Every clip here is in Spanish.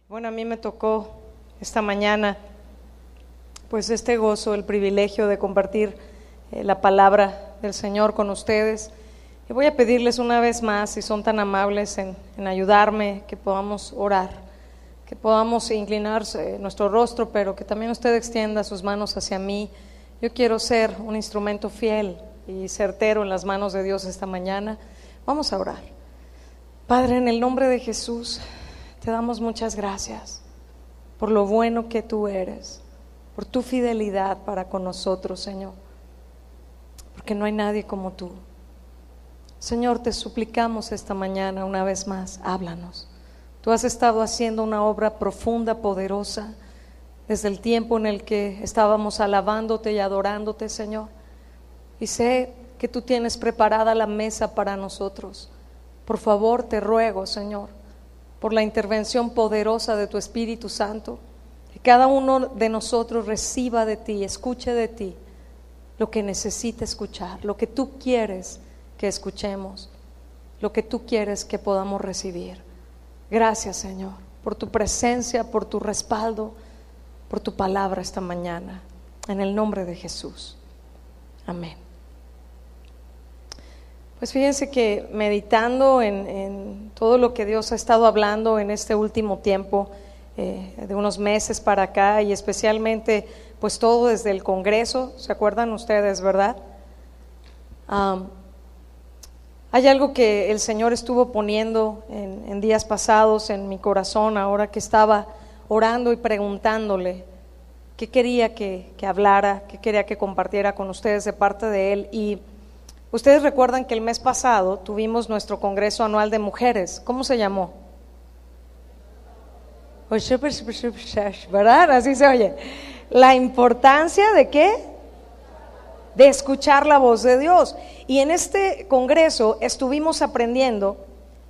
Bueno, a mí me tocó esta mañana, pues este gozo, el privilegio de compartir la palabra del Señor con ustedes. Y voy a pedirles una vez más, si son tan amables en ayudarme, que podamos orar, que podamos inclinar nuestro rostro, pero que también usted extienda sus manos hacia mí. Yo quiero ser un instrumento fiel y certero en las manos de Dios esta mañana. Vamos a orar. Padre, en el nombre de Jesús, te damos muchas gracias por lo bueno que tú eres, por tu fidelidad para con nosotros, Señor, porque no hay nadie como tú. Señor, te suplicamos esta mañana una vez más, háblanos. Tú has estado haciendo una obra profunda, poderosa, desde el tiempo en el que estábamos alabándote y adorándote, Señor. Y sé que tú tienes preparada la mesa para nosotros. Por favor, te ruego, Señor, por la intervención poderosa de tu Espíritu Santo, que cada uno de nosotros reciba de ti, escuche de ti lo que necesita escuchar, lo que tú quieres que escuchemos, lo que tú quieres que podamos recibir. Gracias, Señor, por tu presencia, por tu respaldo, por tu palabra esta mañana, en el nombre de Jesús. Amén. Pues fíjense que meditando en todo lo que Dios ha estado hablando en este último tiempo, de unos meses para acá, y especialmente pues todo desde el Congreso, ¿se acuerdan ustedes, verdad? Hay algo que el Señor estuvo poniendo en días pasados en mi corazón, ahora que estaba orando y preguntándole qué quería que hablara, qué quería que compartiera con ustedes de parte de Él. Y ustedes recuerdan que el mes pasado tuvimos nuestro Congreso Anual de Mujeres. ¿Cómo se llamó? ¿Verdad? Así se oye. La importancia de ¿qué? De escuchar la voz de Dios. Y en este Congreso estuvimos aprendiendo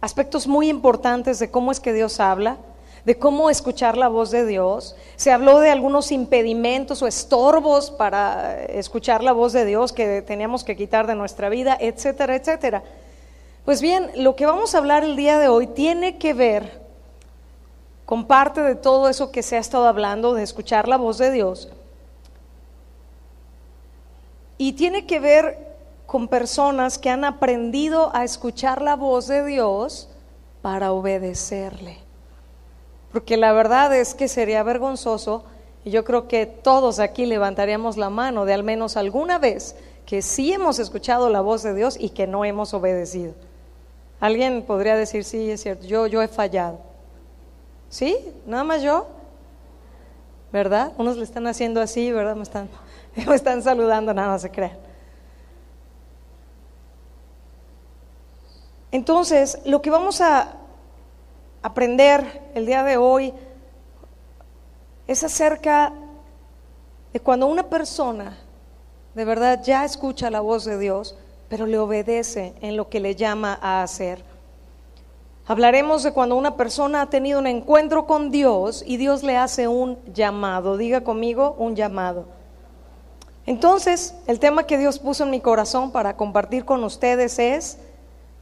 aspectos muy importantes de cómo es que Dios habla, de cómo escuchar la voz de Dios. Se habló de algunos impedimentos o estorbos para escuchar la voz de Dios que teníamos que quitar de nuestra vida, etcétera, etcétera. Pues bien, lo que vamos a hablar el día de hoy tiene que ver con parte de todo eso que se ha estado hablando, de escuchar la voz de Dios, y tiene que ver con personas que han aprendido a escuchar la voz de Dios para obedecerle. Porque la verdad es que sería vergonzoso, y yo creo que todos aquí levantaríamos la mano de al menos alguna vez que sí hemos escuchado la voz de Dios y que no hemos obedecido. Alguien podría decir, sí, es cierto, yo he fallado. ¿Sí? ¿Nada más yo? ¿Verdad? Unos le están haciendo así, ¿verdad? Me están saludando, nada más se crean. Entonces, lo que vamos a aprender el día de hoy es acerca de cuando una persona de verdad ya escucha la voz de Dios, pero le obedece en lo que le llama a hacer. Hablaremos de cuando una persona ha tenido un encuentro con Dios y Dios le hace un llamado. Diga conmigo, un llamado. Entonces, el tema que Dios puso en mi corazón para compartir con ustedes es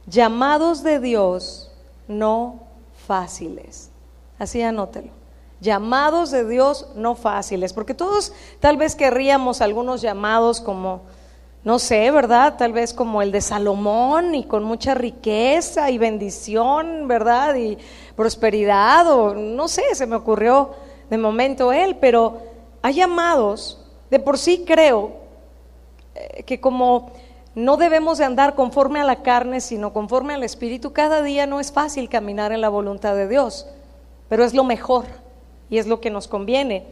llamados de Dios no fáciles. Así anótelo. Llamados de Dios no fáciles, porque todos tal vez querríamos algunos llamados como, no sé, ¿verdad? Tal vez como el de Salomón, y con mucha riqueza y bendición, ¿verdad? Y prosperidad, o no sé, se me ocurrió de momento él, pero hay llamados, de por sí creo que como no debemos de andar conforme a la carne, sino conforme al Espíritu. Cada día no es fácil caminar en la voluntad de Dios, pero es lo mejor y es lo que nos conviene.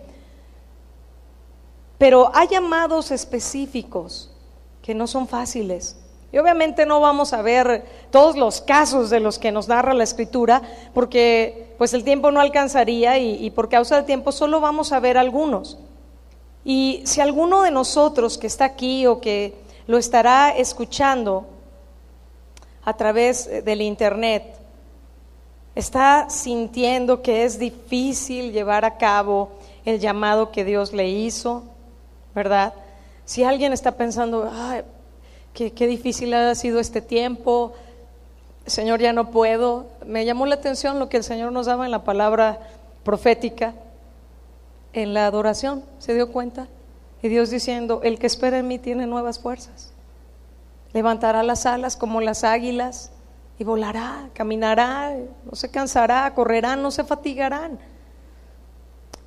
Pero hay llamados específicos que no son fáciles. Y obviamente no vamos a ver todos los casos de los que nos narra la Escritura, porque pues el tiempo no alcanzaría, y por causa del tiempo solo vamos a ver algunos. Y si alguno de nosotros que está aquí o que lo estará escuchando a través del internet está sintiendo que es difícil llevar a cabo el llamado que Dios le hizo, ¿verdad? Si alguien está pensando, ay, qué difícil ha sido este tiempo, Señor, ya no puedo. Me llamó la atención lo que el Señor nos daba en la palabra profética en la adoración. ¿Se dio cuenta? Y Dios diciendo: el que espera en mí tiene nuevas fuerzas, levantará las alas como las águilas y volará, caminará, no se cansará, correrán, no se fatigarán.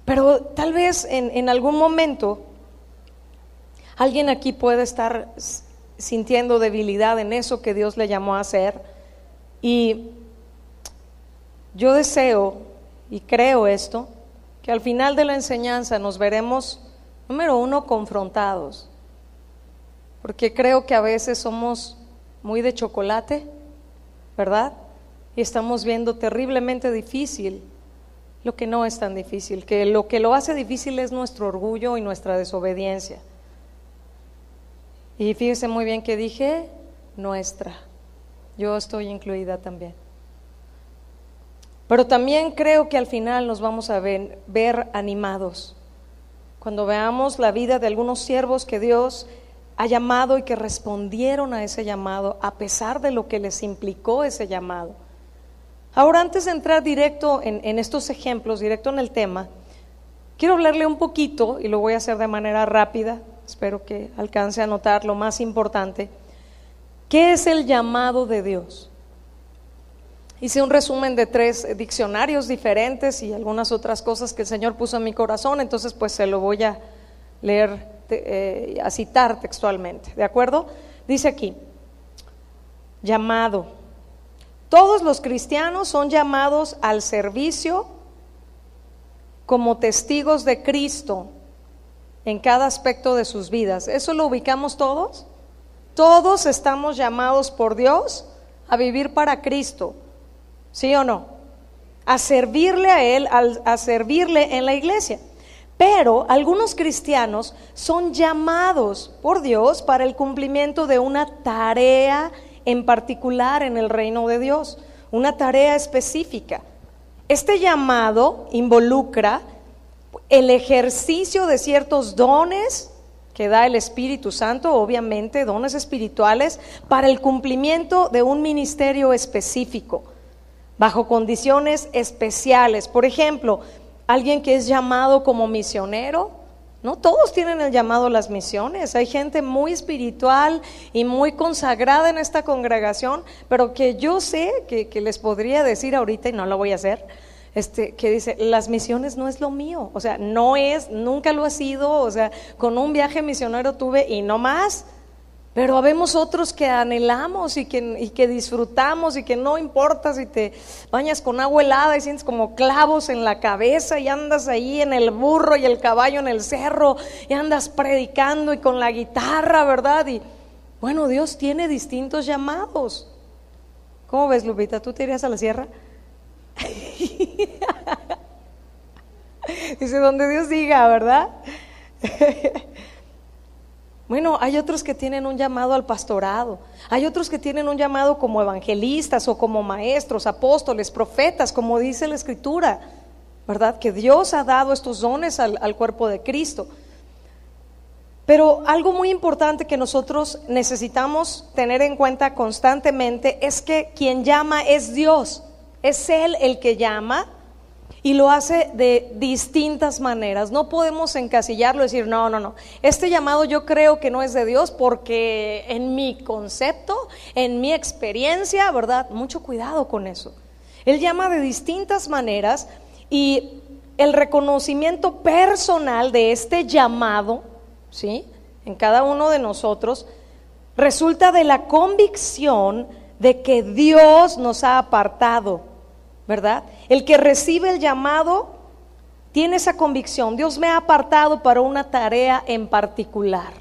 Pero tal vez en algún momento alguien aquí puede estar sintiendo debilidad en eso que Dios le llamó a hacer, y yo deseo y creo esto, que al final de la enseñanza nos veremos, número uno, confrontados, porque creo que a veces somos muy de chocolate, ¿verdad? Y estamos viendo terriblemente difícil lo que no es tan difícil, que lo hace difícil es nuestro orgullo y nuestra desobediencia. Y fíjese muy bien que dije nuestra, yo estoy incluida también. Pero también creo que al final nos vamos a ver animados cuando veamos la vida de algunos siervos que Dios ha llamado y que respondieron a ese llamado a pesar de lo que les implicó ese llamado. Ahora, antes de entrar directo en estos ejemplos, directo en el tema, quiero hablarle un poquito, y lo voy a hacer de manera rápida, espero que alcance a notar lo más importante. ¿Qué es el llamado de Dios? Hice un resumen de 3 diccionarios diferentes y algunas otras cosas que el Señor puso en mi corazón, entonces pues se lo voy a leer, a citar textualmente, ¿de acuerdo? Dice aquí: llamado. Todos los cristianos son llamados al servicio como testigos de Cristo en cada aspecto de sus vidas. ¿Eso lo ubicamos todos? Todos estamos llamados por Dios a vivir para Cristo, ¿sí o no? A servirle a Él, a servirle en la iglesia. Pero algunos cristianos son llamados por Dios para el cumplimiento de una tarea en particular en el reino de Dios, una tarea específica. Este llamado involucra el ejercicio de ciertos dones que da el Espíritu Santo, obviamente dones espirituales, para el cumplimiento de un ministerio específico, bajo condiciones especiales. Por ejemplo, alguien que es llamado como misionero, no todos tienen el llamado a las misiones. Hay gente muy espiritual y muy consagrada en esta congregación, pero que yo sé que les podría decir ahorita, y no lo voy a hacer, que dice: las misiones no es lo mío, o sea, no es, nunca lo ha sido, o sea, con un viaje misionero tuve y no más. Pero habemos otros que anhelamos y que disfrutamos, y que no importa si te bañas con agua helada y sientes como clavos en la cabeza y andas ahí en el burro y el caballo en el cerro y andas predicando y con la guitarra, ¿verdad? Y bueno, Dios tiene distintos llamados. ¿Cómo ves, Lupita? ¿Tú te irías a la sierra? Dice: donde Dios diga, ¿verdad? Bueno, hay otros que tienen un llamado al pastorado, hay otros que tienen un llamado como evangelistas o como maestros, apóstoles, profetas, como dice la Escritura, ¿verdad? Que Dios ha dado estos dones al cuerpo de Cristo. Pero algo muy importante que nosotros necesitamos tener en cuenta constantemente es que quien llama es Dios, es Él el que llama. Y lo hace de distintas maneras. No podemos encasillarlo y decir: no, este llamado yo creo que no es de Dios porque en mi concepto, en mi experiencia, ¿verdad? Mucho cuidado con eso. Él llama de distintas maneras, y el reconocimiento personal de este llamado, ¿sí?, en cada uno de nosotros, resulta de la convicción de que Dios nos ha apartado, ¿verdad? El que recibe el llamado tiene esa convicción: Dios me ha apartado para una tarea en particular.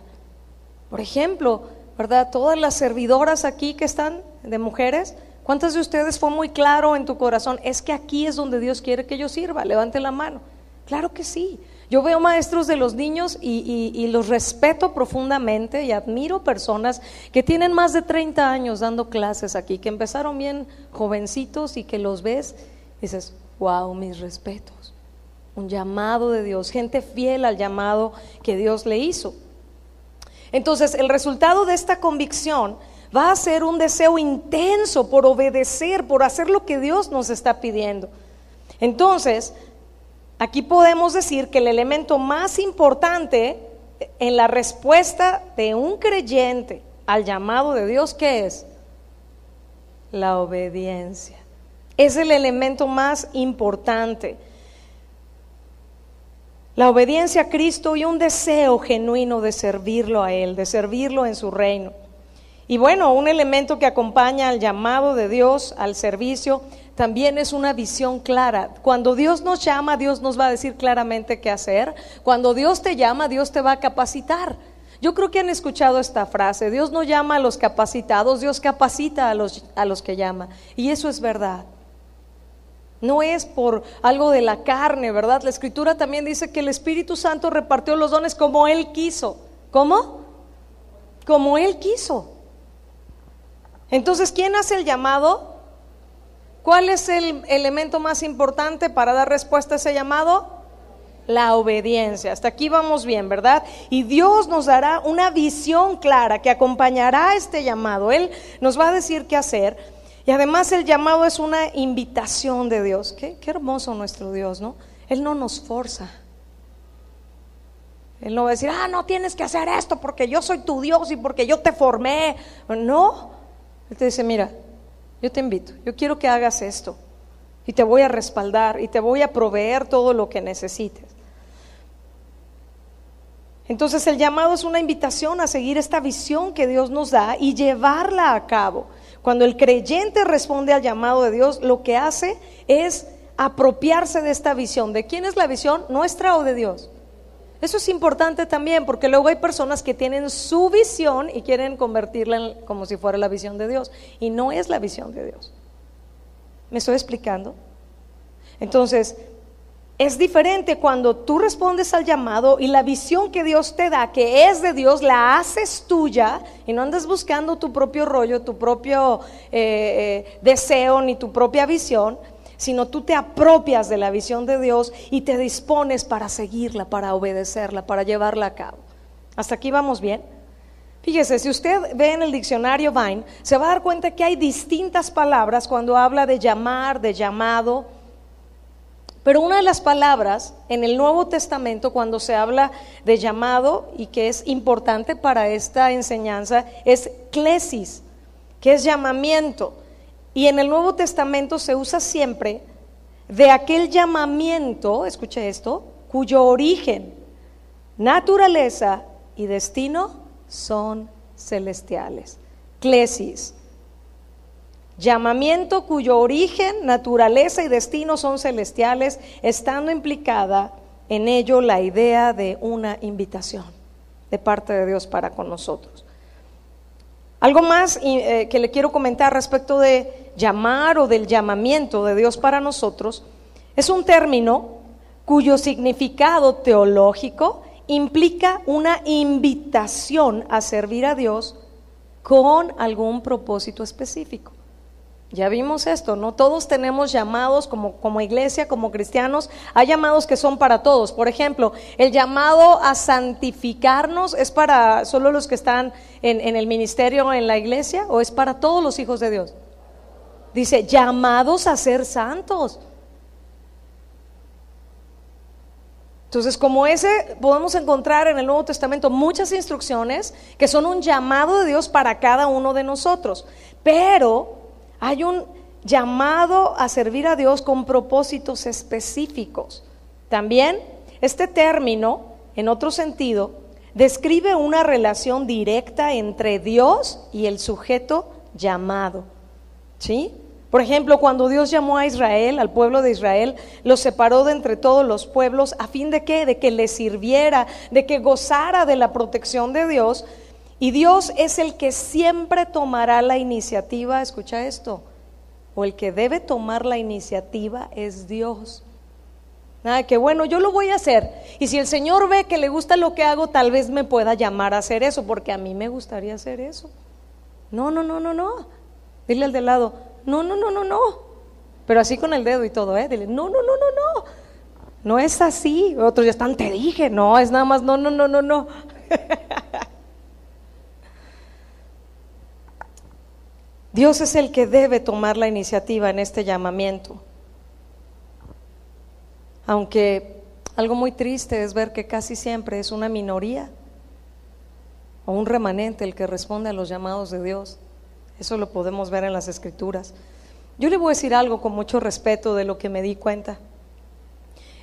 Por ejemplo, ¿verdad? Todas las servidoras aquí que están, de mujeres, ¿cuántas de ustedes fue muy claro en tu corazón? Es que aquí es donde Dios quiere que yo sirva. Levante la mano. Claro que sí. Yo veo maestros de los niños y los respeto profundamente, y admiro personas que tienen más de 30 años dando clases aquí, que empezaron bien jovencitos y que los ves y dices: wow, mis respetos. Un llamado de Dios, gente fiel al llamado que Dios le hizo. Entonces, el resultado de esta convicción va a ser un deseo intenso por obedecer, por hacer lo que Dios nos está pidiendo. Entonces, Aquí podemos decir que el elemento más importante en la respuesta de un creyente al llamado de Dios, ¿qué es? La obediencia. Es el elemento más importante. La obediencia a Cristo y un deseo genuino de servirlo a Él, de servirlo en su reino. Y bueno, un elemento que acompaña al llamado de Dios, al servicio, también es una visión clara. Cuando Dios nos llama, Dios nos va a decir claramente qué hacer. Cuando Dios te llama, Dios te va a capacitar. Yo creo que han escuchado esta frase: Dios no llama a los capacitados, Dios capacita a los que llama. Y eso es verdad. No es por algo de la carne, ¿verdad? La Escritura también dice que el Espíritu Santo repartió los dones como Él quiso. ¿Cómo? Como Él quiso. Entonces, ¿quién hace el llamado? ¿Cuál es el elemento más importante para dar respuesta a ese llamado? La obediencia. Hasta aquí vamos bien, ¿verdad? Y Dios nos dará una visión clara que acompañará este llamado. Él nos va a decir qué hacer. Y además el llamado es una invitación de Dios. Qué hermoso nuestro Dios, ¿no? Él no nos forza. Él no va a decir, no tienes que hacer esto porque yo soy tu Dios y porque yo te formé. No. Él te dice, mira, yo te invito, yo quiero que hagas esto y te voy a respaldar y te voy a proveer todo lo que necesites. Entonces el llamado es una invitación a seguir esta visión que Dios nos da y llevarla a cabo. Cuando el creyente responde al llamado de Dios, lo que hace es apropiarse de esta visión. ¿De quién es la visión? ¿Nuestra o de Dios? Eso es importante también, porque luego hay personas que tienen su visión y quieren convertirla como si fuera la visión de Dios, y no es la visión de Dios. ¿Me estoy explicando? Entonces, es diferente cuando tú respondes al llamado y la visión que Dios te da, que es de Dios, la haces tuya y no andas buscando tu propio rollo, tu propio deseo ni tu propia visión, sino tú te apropias de la visión de Dios y te dispones para seguirla, para obedecerla, para llevarla a cabo. ¿Hasta aquí vamos bien? Fíjese, si usted ve en el diccionario Vine, se va a dar cuenta que hay distintas palabras cuando habla de llamar, de llamado. Pero una de las palabras en el Nuevo Testamento cuando se habla de llamado y que es importante para esta enseñanza es klesis, que es llamamiento. Y en el Nuevo Testamento se usa siempre de aquel llamamiento, escuche esto, cuyo origen, naturaleza y destino son celestiales. Klesis. Llamamiento cuyo origen, naturaleza y destino son celestiales, estando implicada en ello la idea de una invitación de parte de Dios para con nosotros. Algo más que le quiero comentar respecto de llamar o del llamamiento de Dios para nosotros, es un término cuyo significado teológico implica una invitación a servir a Dios con algún propósito específico. Ya vimos esto, ¿no? Todos tenemos llamados como iglesia, como cristianos, hay llamados que son para todos. Por ejemplo, el llamado a santificarnos es para solo los que están en el ministerio, en la iglesia, ¿o es para todos los hijos de Dios? Dice, llamados a ser santos. Entonces, como ese, podemos encontrar en el Nuevo Testamento muchas instrucciones que son un llamado de Dios para cada uno de nosotros, pero hay un llamado a servir a Dios con propósitos específicos. También este término, en otro sentido, describe una relación directa entre Dios y el sujeto llamado. ¿Sí? Por ejemplo, cuando Dios llamó a Israel, al pueblo de Israel, los separó de entre todos los pueblos, ¿a fin de qué? De que le sirviera, de que gozara de la protección de Dios. Y Dios es el que siempre tomará la iniciativa, escucha esto, o el que debe tomar la iniciativa es Dios. Nada que bueno, yo lo voy a hacer, y si el Señor ve que le gusta lo que hago, tal vez me pueda llamar a hacer eso, porque a mí me gustaría hacer eso. No, dile al de lado, no, pero así con el dedo y todo, dile, no, no es así. Otros ya están, te dije, no, es nada más, no. Dios es el que debe tomar la iniciativa en este llamamiento. aunque algo muy triste es ver que casi siempre es una minoría o un remanente el que responde a los llamados de Dios. Eso lo podemos ver en las Escrituras. Yo le voy a decir algo con mucho respeto de lo que me di cuenta.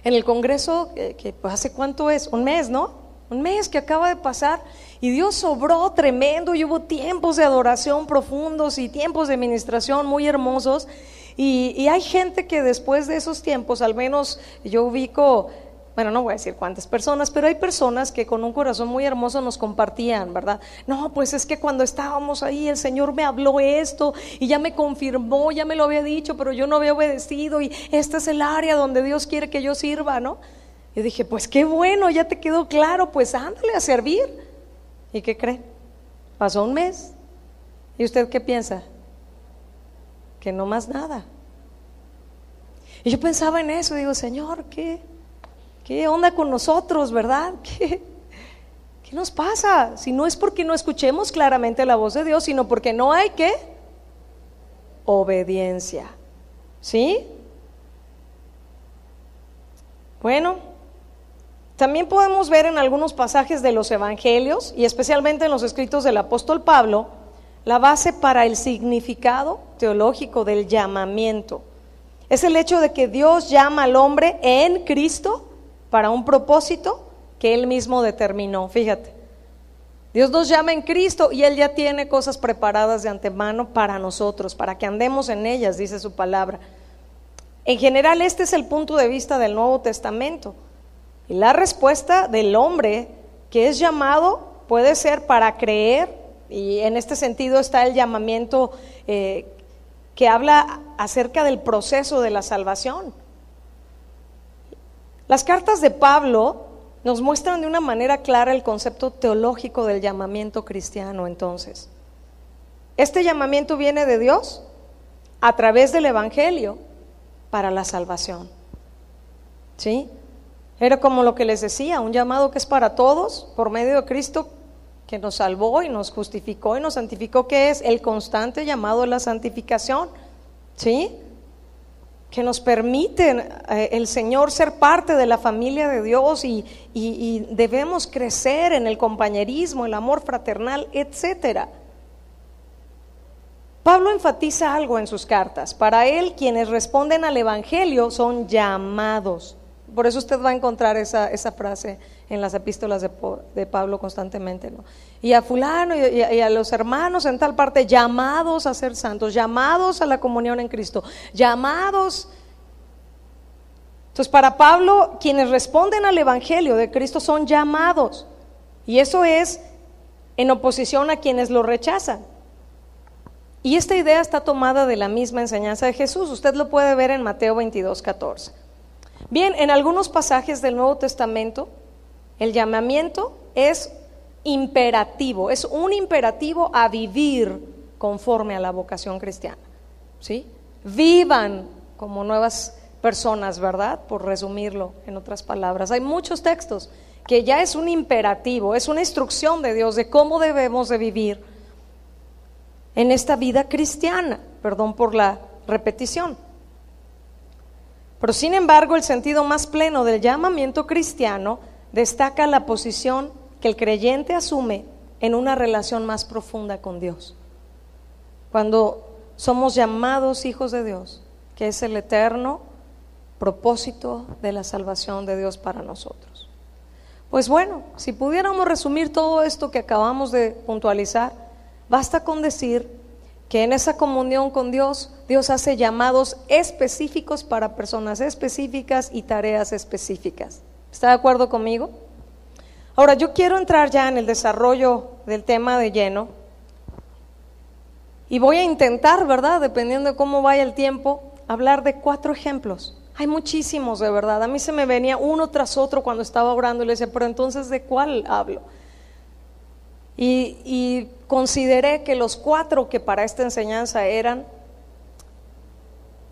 En el Congreso, que hace cuánto es, un mes, ¿no? Un mes que acaba de pasar, y Dios obró tremendo, y hubo tiempos de adoración profundos y tiempos de ministración muy hermosos, y hay gente que después de esos tiempos, al menos yo ubico, bueno, no voy a decir cuántas personas, pero hay personas que con un corazón muy hermoso nos compartían, ¿verdad? No, pues es que cuando estábamos ahí el Señor me habló esto y ya me confirmó, ya me lo había dicho, pero yo no había obedecido, y este es el área donde Dios quiere que yo sirva, ¿no? Yo dije, pues qué bueno, ya te quedó claro, pues ándale a servir. ¿Y qué cree? Pasó un mes. ¿Y usted qué piensa? Que no más nada. Y yo pensaba en eso, digo, Señor, ¿qué onda con nosotros, verdad? ¿Qué nos pasa? Si no es porque no escuchemos claramente la voz de Dios, sino porque no hay ¿qué? Obediencia. ¿Sí? Bueno, también podemos ver en algunos pasajes de los evangelios, y especialmente en los escritos del apóstol Pablo, la base para el significado teológico del llamamiento. Es el hecho de que Dios llama al hombre en Cristo para un propósito que Él mismo determinó. Fíjate, Dios nos llama en Cristo y Él ya tiene cosas preparadas de antemano para nosotros, para que andemos en ellas, dice su palabra. En general, este es el punto de vista del Nuevo Testamento. Y la respuesta del hombre que es llamado puede ser para creer, y en este sentido está el llamamiento que habla acerca del proceso de la salvación. Las cartas de Pablo nos muestran de una manera clara el concepto teológico del llamamiento cristiano. Entonces, este llamamiento viene de Dios a través del Evangelio para la salvación. ¿Sí? Era como lo que les decía, un llamado que es para todos por medio de Cristo, que nos salvó y nos justificó y nos santificó, que es el constante llamado a la santificación. ¿Sí? Que nos permite el Señor ser parte de la familia de Dios, y debemos crecer en el compañerismo, el amor fraternal, etcétera. Pablo enfatiza algo en sus cartas. Para él, quienes responden al Evangelio son llamados. Por eso usted va a encontrar esa frase en las epístolas de Pablo constantemente, ¿no? Y a fulano y a los hermanos en tal parte, llamados a ser santos, llamados a la comunión en Cristo, llamados. Entonces, para Pablo, quienes responden al Evangelio de Cristo son llamados, y eso es en oposición a quienes lo rechazan. Y esta idea está tomada de la misma enseñanza de Jesús. Usted lo puede ver en Mateo 22:14. Bien, en algunos pasajes del Nuevo Testamento, el llamamiento es imperativo, es un imperativo a vivir conforme a la vocación cristiana. ¿Sí? Vivan como nuevas personas, ¿verdad? Por resumirlo en otras palabras. Hay muchos textos que ya es un imperativo, es una instrucción de Dios de cómo debemos de vivir en esta vida cristiana. Perdón por la repetición. Pero sin embargo, el sentido más pleno del llamamiento cristiano destaca la posición que el creyente asume en una relación más profunda con Dios. Cuando somos llamados hijos de Dios, que es el eterno propósito de la salvación de Dios para nosotros. Pues bueno, si pudiéramos resumir todo esto que acabamos de puntualizar, basta con decir que en esa comunión con Dios, Dios hace llamados específicos para personas específicas y tareas específicas. ¿Está de acuerdo conmigo? Ahora, yo quiero entrar ya en el desarrollo del tema de lleno, y voy a intentar, ¿verdad?, dependiendo de cómo vaya el tiempo, hablar de 4 ejemplos. Hay muchísimos, de verdad. A mí se me venía uno tras otro cuando estaba orando y le decía, pero entonces, ¿de cuál hablo? Y consideré que los 4 que para esta enseñanza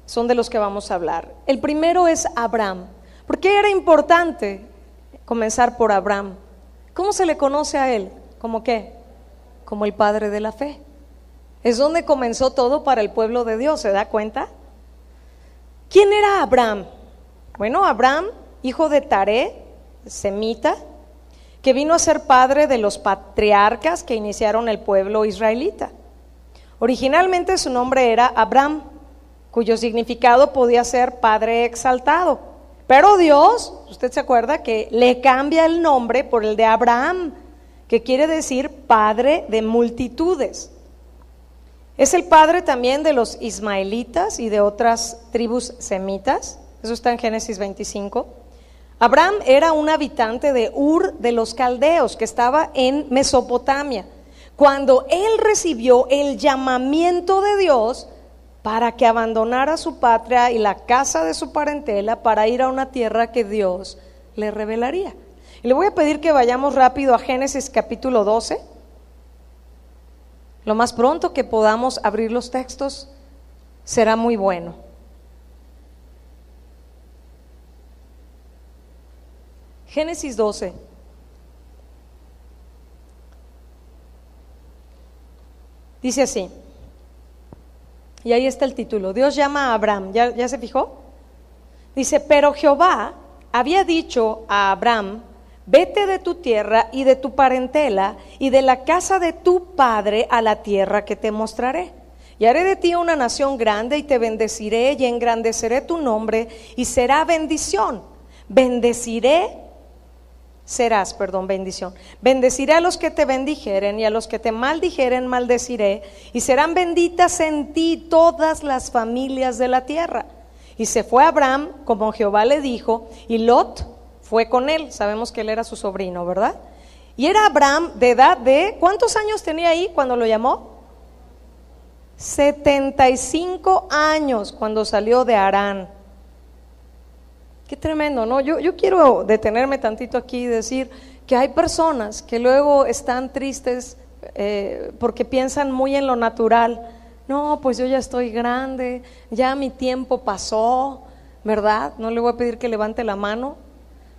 son de los que vamos a hablar. El primero es Abraham. ¿Por qué era importante comenzar por Abraham? ¿Cómo se le conoce a él? ¿Cómo qué? Como el padre de la fe. Es donde comenzó todo para el pueblo de Dios, ¿se da cuenta? ¿Quién era Abraham? Bueno, Abraham hijo de Taré, semita, que vino a ser padre de los patriarcas que iniciaron el pueblo israelita. Originalmente su nombre era Abram, cuyo significado podía ser padre exaltado. Pero Dios, usted se acuerda que le cambia el nombre por el de Abraham, que quiere decir padre de multitudes. Es el padre también de los ismaelitas y de otras tribus semitas. Eso está en Génesis 25. Abraham era un habitante de Ur de los Caldeos, que estaba en Mesopotamia, cuando él recibió el llamamiento de Dios para que abandonara su patria y la casa de su parentela para ir a una tierra que Dios le revelaría. Y le voy a pedir que vayamos rápido a Génesis capítulo 12. Lo más pronto que podamos abrir los textos será muy bueno. Génesis 12. Dice así, y ahí está el título, Dios llama a Abraham, ¿ya se fijó? Dice, pero Jehová había dicho a Abraham, vete de tu tierra y de tu parentela y de la casa de tu padre a la tierra que te mostraré. Y haré de ti una nación grande y te bendeciré y engrandeceré tu nombre y será bendición. Bendiré a los que te bendijeren y a los que te maldijeren maldeciré, y serán benditas en ti todas las familias de la tierra. Y se fue Abraham como Jehová le dijo, y Lot fue con él. Sabemos que él era su sobrino, ¿verdad? Y era Abraham de edad de, ¿cuántos años tenía ahí cuando lo llamó? 75 años cuando salió de Harán. Qué tremendo, ¿no? Yo quiero detenerme tantito aquí y decir que hay personas que luego están tristes porque piensan muy en lo natural. No, pues yo ya estoy grande, ya mi tiempo pasó, ¿verdad? No le voy a pedir que levante la mano,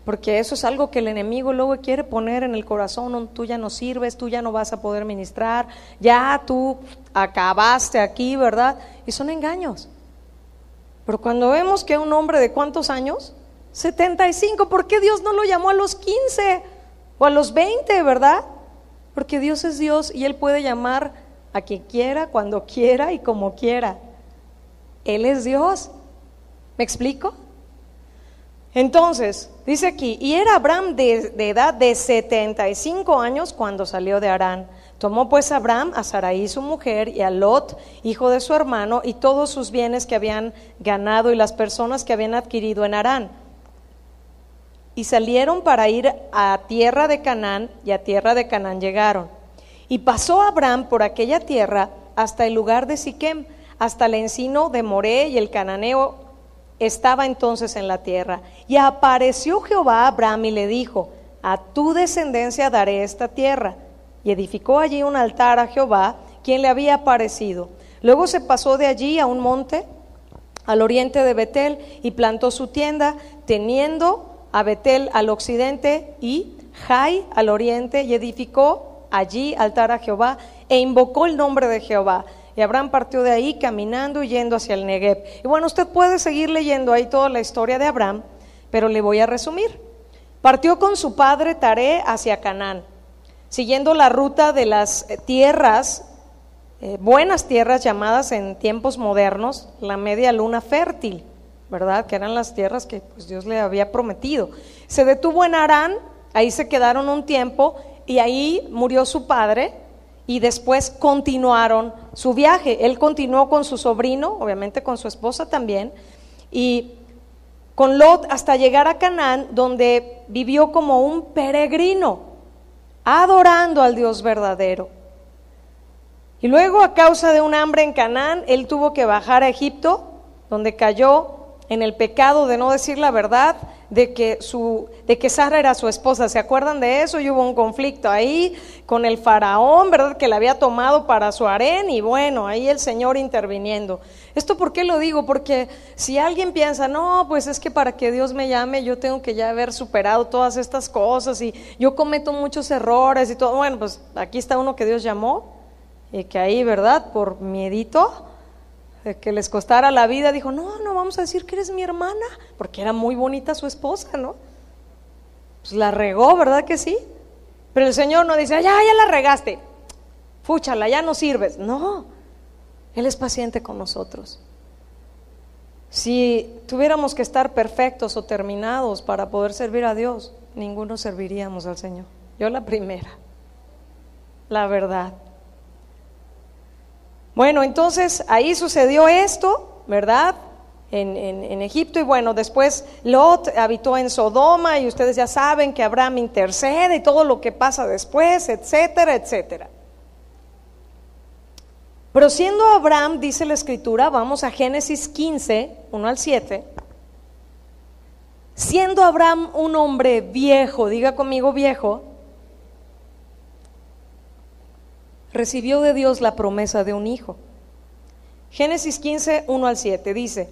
porque eso es algo que el enemigo luego quiere poner en el corazón. Tú ya no sirves, tú ya no vas a poder ministrar, ya tú acabaste aquí, ¿verdad? Y son engaños. Pero cuando vemos que un hombre de ¿cuántos años? 75, ¿por qué Dios no lo llamó a los 15 o a los 20, verdad? Porque Dios es Dios y Él puede llamar a quien quiera, cuando quiera y como quiera. Él es Dios. ¿Me explico? Entonces, dice aquí, y era Abraham de edad de 75 años cuando salió de Harán. Tomó pues Abraham a Sarai su mujer y a Lot, hijo de su hermano, y todos sus bienes que habían ganado y las personas que habían adquirido en Harán. Y salieron para ir a tierra de Canaán, y a tierra de Canaán llegaron. Y pasó Abraham por aquella tierra hasta el lugar de Siquem, hasta el encino de Moré, y el cananeo estaba entonces en la tierra. Y apareció Jehová a Abraham y le dijo, a tu descendencia daré esta tierra. Y edificó allí un altar a Jehová, quien le había aparecido. Luego se pasó de allí a un monte al oriente de Betel y plantó su tienda, teniendo a Betel al occidente y Jai al oriente, y edificó allí altar a Jehová e invocó el nombre de Jehová. Y Abraham partió de ahí caminando y yendo hacia el Negev. Y bueno, usted puede seguir leyendo ahí toda la historia de Abraham, pero le voy a resumir. Partió con su padre Taré hacia Canaán, siguiendo la ruta de las tierras, buenas tierras llamadas en tiempos modernos la media luna fértil, ¿verdad? Que eran las tierras que pues, Dios le había prometido. Se detuvo en Harán, ahí se quedaron un tiempo y ahí murió su padre. Y después continuaron su viaje. Él continuó con su sobrino, obviamente con su esposa también, y con Lot hasta llegar a Canaán, donde vivió como un peregrino, adorando al Dios verdadero. Y luego, a causa de un hambre en Canaán, él tuvo que bajar a Egipto, donde cayó en el pecado de no decir la verdad, de que Sara era su esposa. ¿Se acuerdan de eso? Y hubo un conflicto ahí con el faraón, ¿verdad? Que la había tomado para su harén, y bueno, ahí el Señor interviniendo. ¿Esto por qué lo digo? Porque si alguien piensa, no, pues es que para que Dios me llame yo tengo que ya haber superado todas estas cosas y yo cometo muchos errores y todo. Bueno, pues aquí está uno que Dios llamó y que ahí, ¿verdad? Por miedito de que les costara la vida, dijo, no, no vamos a decir que eres mi hermana, porque era muy bonita su esposa, ¿no? Pues la regó, ¿verdad que sí? Pero el Señor no dice, ya la regaste, fúchala, ya no sirves. No, Él es paciente con nosotros. Si tuviéramos que estar perfectos o terminados para poder servir a Dios, ninguno serviríamos al Señor. Yo la primera, la verdad. Bueno, entonces ahí sucedió esto, ¿verdad? En Egipto, y bueno, después Lot habitó en Sodoma, y ustedes ya saben que Abraham intercede y todo lo que pasa después, etcétera, etcétera. Pero siendo Abraham, dice la Escritura, vamos a Génesis 15, 1 al 7, siendo Abraham un hombre viejo, diga conmigo viejo, recibió de Dios la promesa de un hijo. Génesis 15, 1 al 7 dice: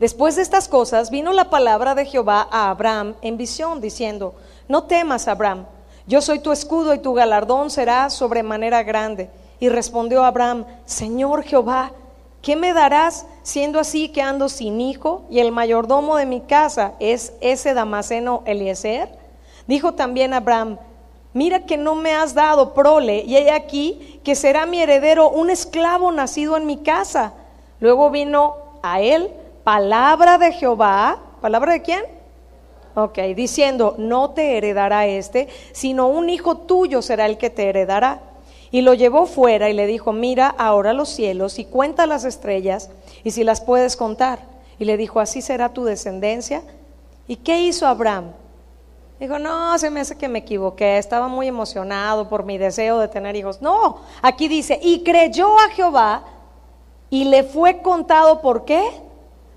después de estas cosas vino la palabra de Jehová a Abraham en visión, diciendo: no temas, Abraham, yo soy tu escudo y tu galardón será sobremanera grande. Y respondió Abraham: Señor Jehová, ¿qué me darás siendo así que ando sin hijo y el mayordomo de mi casa es ese Damaseno Eliezer? Dijo también Abraham: mira que no me has dado prole, y he aquí que será mi heredero un esclavo nacido en mi casa. Luego vino a él palabra de Jehová. ¿Palabra de quién? Ok, diciendo: no te heredará sino un hijo tuyo será el que te heredará. Y lo llevó fuera y le dijo: mira ahora los cielos y cuenta las estrellas, y si las puedes contar. Y le dijo: así será tu descendencia. ¿Y qué hizo Abraham? Dijo: no, se me hace que me equivoqué, estaba muy emocionado por mi deseo de tener hijos. No, aquí dice: y creyó a Jehová y le fue contado. ¿Por qué?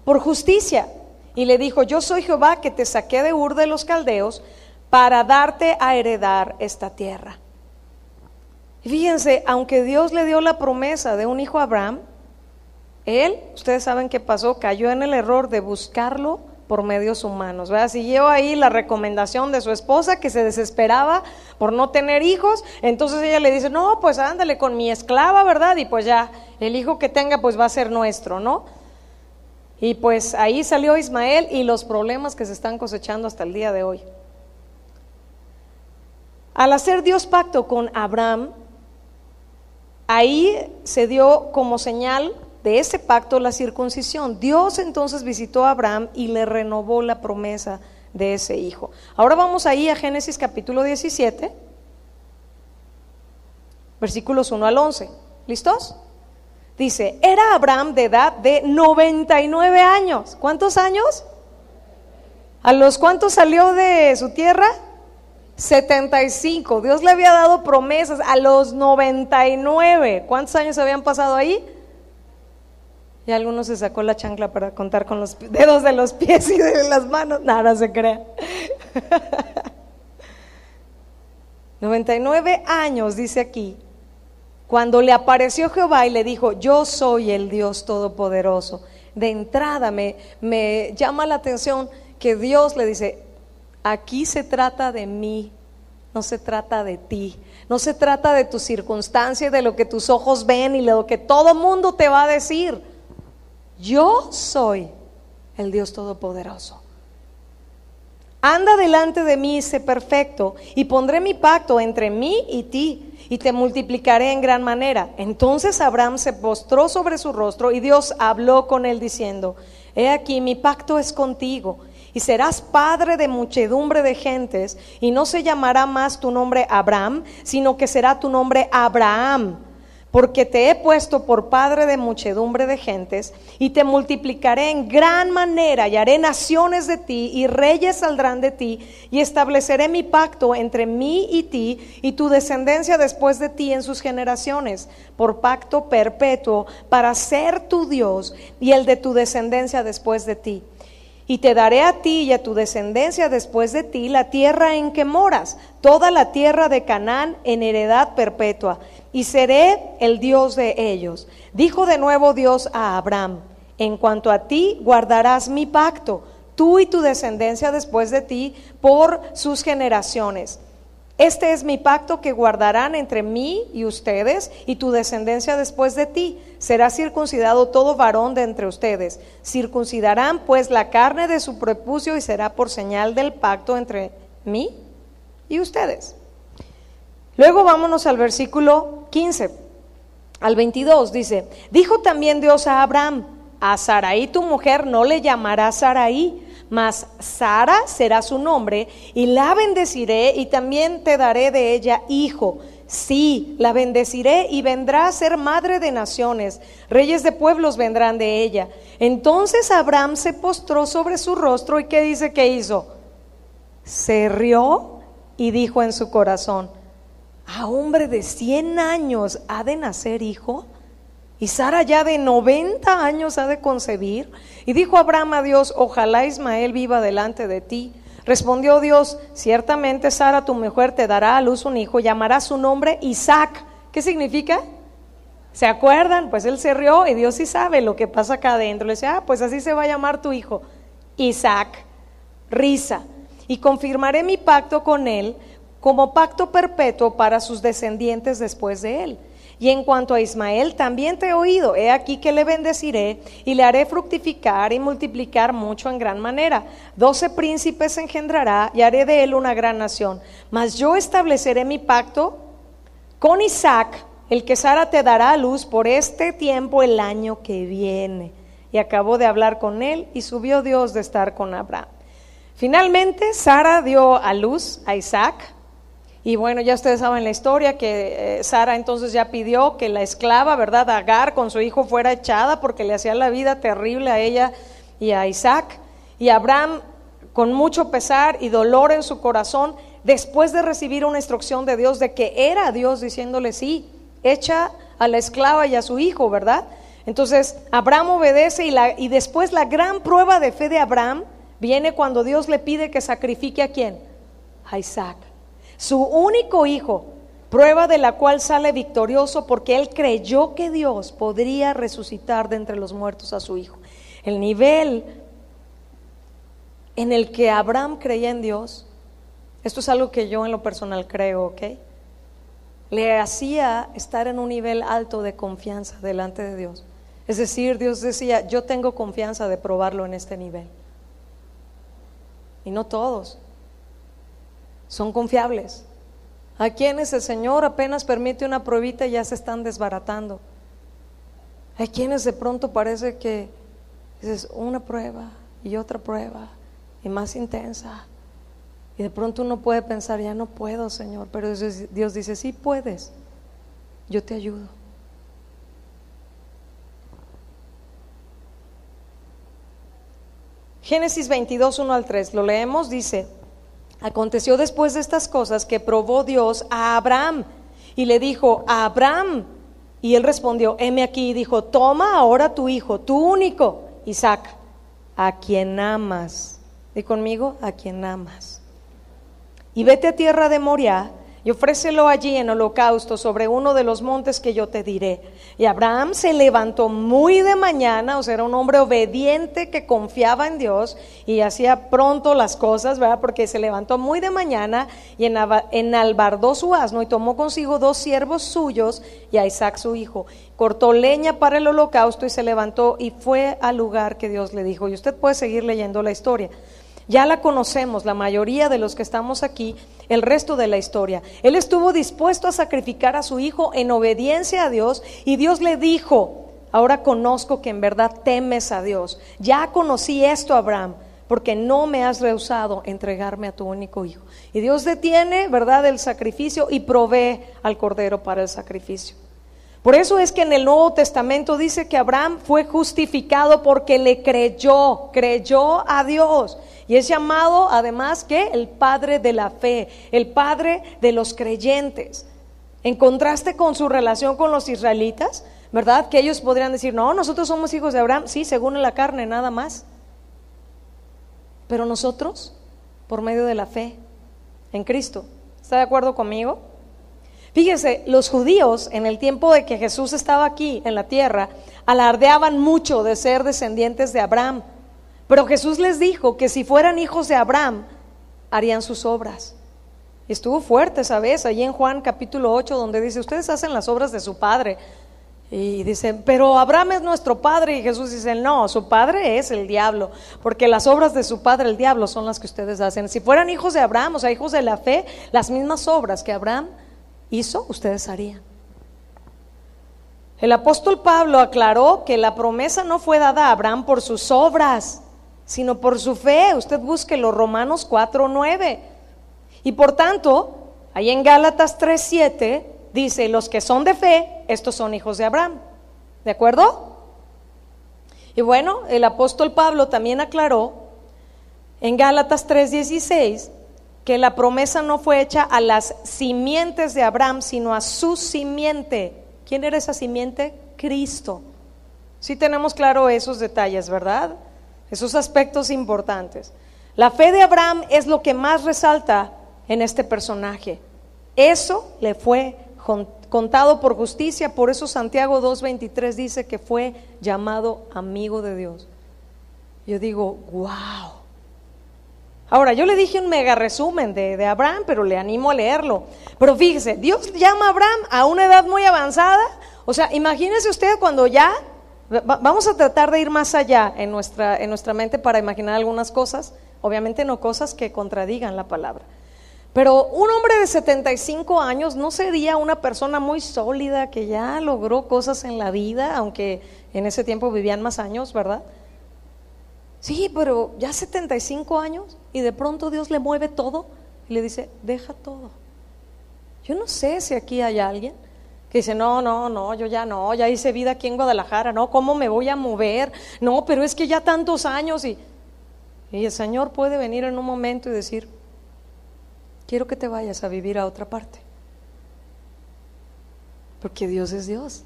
Por justicia. Y le dijo: yo soy Jehová que te saqué de Ur de los Caldeos para darte a heredar esta tierra. Y fíjense, aunque Dios le dio la promesa de un hijo a Abraham, él, ustedes saben qué pasó, cayó en el error de buscarlo por medios humanos, ¿verdad? Siguió ahí la recomendación de su esposa, que se desesperaba por no tener hijos. Entonces ella le dice: no, pues ándale con mi esclava, ¿verdad? Y pues ya, el hijo que tenga pues va a ser nuestro, ¿no? Y pues ahí salió Ismael, y los problemas que se están cosechando hasta el día de hoy. Al hacer Dios pacto con Abraham, ahí se dio como señal de ese pacto la circuncisión. Dios entonces visitó a Abraham y le renovó la promesa de ese hijo. Ahora vamos ahí a Génesis capítulo 17, versículos 1 al 11. ¿Listos? Dice: era Abraham de edad de 99 años. ¿Cuántos años? ¿A los cuántos salió de su tierra? 75. Dios le había dado promesas a los 99. ¿Cuántos años habían pasado ahí? Y algunos se sacó la chancla para contar con los dedos de los pies y de las manos. Nada se crea. 99 años, dice aquí, cuando le apareció Jehová y le dijo: yo soy el Dios Todopoderoso. De entrada me llama la atención que Dios le dice: aquí se trata de mí, no se trata de ti, no se trata de tu circunstancia y de lo que tus ojos ven y lo que todo mundo te va a decir. Yo soy el Dios Todopoderoso. Anda delante de mí y sé perfecto, y pondré mi pacto entre mí y ti, y te multiplicaré en gran manera. Entonces Abraham se postró sobre su rostro, y Dios habló con él diciendo: he aquí, mi pacto es contigo, y serás padre de muchedumbre de gentes, y no se llamará más tu nombre Abraham, sino que será tu nombre Abraham, porque te he puesto por padre de muchedumbre de gentes, y te multiplicaré en gran manera, y haré naciones de ti, y reyes saldrán de ti, y estableceré mi pacto entre mí y ti, y tu descendencia después de ti en sus generaciones, por pacto perpetuo, para ser tu Dios, y el de tu descendencia después de ti. Y te daré a ti y a tu descendencia después de ti la tierra en que moras, toda la tierra de Canaán en heredad perpetua, y seré el Dios de ellos. Dijo de nuevo Dios a Abraham: en cuanto a ti, guardarás mi pacto, tú y tu descendencia después de ti, por sus generaciones. Este es mi pacto que guardarán entre mí y ustedes y tu descendencia después de ti. Será circuncidado todo varón de entre ustedes. Circuncidarán pues la carne de su prepucio y será por señal del pacto entre mí y ustedes. Luego vámonos al versículo 15 al 22, dice: dijo también Dios a Abraham: a Sarai tu mujer no le llamarás Sarai, mas Sara será su nombre, y la bendeciré y también te daré de ella hijo. Sí, la bendeciré y vendrá a ser madre de naciones, reyes de pueblos vendrán de ella. Entonces Abraham se postró sobre su rostro, y ¿qué dice que hizo? Se rió y dijo en su corazón: ¿a hombre de 100 años ha de nacer hijo? Y Sara ya de 90 años ha de concebir. Y dijo Abraham a Dios: ojalá Ismael viva delante de ti. Respondió Dios: ciertamente Sara tu mujer te dará a luz un hijo, llamará su nombre Isaac. ¿Qué significa? ¿Se acuerdan? Pues él se rió y Dios sí sabe lo que pasa acá adentro. Le dice: pues así se va a llamar tu hijo, Isaac. Risa. Y confirmaré mi pacto con él como pacto perpetuo para sus descendientes después de él. Y en cuanto a Ismael, también te he oído. He aquí que le bendeciré y le haré fructificar y multiplicar mucho en gran manera. 12 príncipes engendrará y haré de él una gran nación. Mas yo estableceré mi pacto con Isaac, el que Sara te dará a luz por este tiempo el año que viene. Y acabó de hablar con él y subió Dios de estar con Abraham. Finalmente Sara dio a luz a Isaac. Y bueno, ya ustedes saben la historia, que Sara entonces ya pidió que la esclava, ¿verdad?, Agar, con su hijo fuera echada porque le hacía la vida terrible a ella y a Isaac. Y Abraham, con mucho pesar y dolor en su corazón, después de recibir una instrucción de Dios, de que era Dios diciéndole: sí, echa a la esclava y a su hijo, ¿verdad? Entonces Abraham obedece, y después la gran prueba de fe de Abraham viene cuando Dios le pide que sacrifique ¿a quién? A Isaac, su único hijo, prueba de la cual sale victorioso porque él creyó que Dios podría resucitar de entre los muertos a su hijo. El nivel en el que Abraham creía en Dios, esto es algo que yo en lo personal creo, ¿ok?, le hacía estar en un nivel alto de confianza delante de Dios. Es decir, Dios decía: yo tengo confianza de probarlo en este nivel. Y no todos son confiables. A quienes el Señor apenas permite una pruebita y ya se están desbaratando. Hay quienes de pronto parece que es una prueba y otra prueba y más intensa, y de pronto uno puede pensar: ya no puedo, Señor. Pero Dios dice: sí puedes, yo te ayudo. Génesis 22, 1 al 3, lo leemos, dice: aconteció después de estas cosas que probó Dios a Abraham y le dijo: a Abraham. Y él respondió: heme aquí. Y dijo: toma ahora tu hijo, tu único, Isaac, a quien amas. Di conmigo: a quien amas. Y vete a tierra de Moriah y ofrécelo allí en holocausto sobre uno de los montes que yo te diré. Y Abraham se levantó muy de mañana, o sea, era un hombre obediente que confiaba en Dios y hacía pronto las cosas, ¿verdad? Porque se levantó muy de mañana y enalbardó su asno y tomó consigo 2 siervos suyos y a Isaac su hijo. Cortó leña para el holocausto y se levantó y fue al lugar que Dios le dijo. Y usted puede seguir leyendo la historia. Ya la conocemos, la mayoría de los que estamos aquí, el resto de la historia. Él estuvo dispuesto a sacrificar a su hijo en obediencia a Dios, y Dios le dijo: ahora conozco que en verdad temes a Dios. Ya conocí esto, Abraham, porque no me has rehusado entregarme a tu único hijo. Y Dios detiene, ¿verdad?, el sacrificio y provee al cordero para el sacrificio. Por eso es que en el Nuevo Testamento dice que Abraham fue justificado porque le creyó a Dios. Y es llamado además que el padre de la fe, el padre de los creyentes. En contraste con su relación con los israelitas, ¿verdad?, que ellos podrían decir: no, nosotros somos hijos de Abraham, sí, según la carne, nada más. Pero nosotros, por medio de la fe en Cristo. ¿Está de acuerdo conmigo? Fíjese, los judíos en el tiempo de que Jesús estaba aquí en la tierra alardeaban mucho de ser descendientes de Abraham, pero Jesús les dijo que si fueran hijos de Abraham harían sus obras. Y estuvo fuerte esa vez, allí en Juan capítulo 8, donde dice, ustedes hacen las obras de su padre. Y dice, pero Abraham es nuestro padre. Y Jesús dice, no, su padre es el diablo, porque las obras de su padre, el diablo, son las que ustedes hacen. Si fueran hijos de Abraham, o sea, hijos de la fe, las mismas obras que Abraham hizo, ustedes harían. El apóstol Pablo aclaró que la promesa no fue dada a Abraham por sus obras, sino por su fe. Usted busque los Romanos 4:9. Y por tanto, ahí en Gálatas 3:7 dice, los que son de fe, estos son hijos de Abraham. ¿De acuerdo? Y bueno, el apóstol Pablo también aclaró en Gálatas 3:16 que la promesa no fue hecha a las simientes de Abraham, sino a su simiente. ¿Quién era esa simiente? Cristo. Sí tenemos claro esos detalles, ¿verdad? Esos aspectos importantes. La fe de Abraham es lo que más resalta en este personaje. Eso le fue contado por justicia, por eso Santiago 2:23 dice que fue llamado amigo de Dios. Yo digo, wow. Ahora, yo le dije un mega resumen de Abraham, pero le animo a leerlo. Pero fíjese, Dios llama a Abraham a una edad muy avanzada. O sea, imagínese usted cuando ya, vamos a tratar de ir más allá en nuestra mente para imaginar algunas cosas, obviamente no cosas que contradigan la palabra. Pero un hombre de 75 años no sería una persona muy sólida que ya logró cosas en la vida, aunque en ese tiempo vivían más años, ¿verdad? Sí, pero ya 75 años y de pronto Dios le mueve todo y le dice, deja todo. Yo no sé si aquí hay alguien que dice, no, yo ya hice vida aquí en Guadalajara, no, ¿cómo me voy a mover? No, pero es que ya tantos años y el Señor puede venir en un momento y decir, quiero que te vayas a vivir a otra parte, porque Dios es Dios.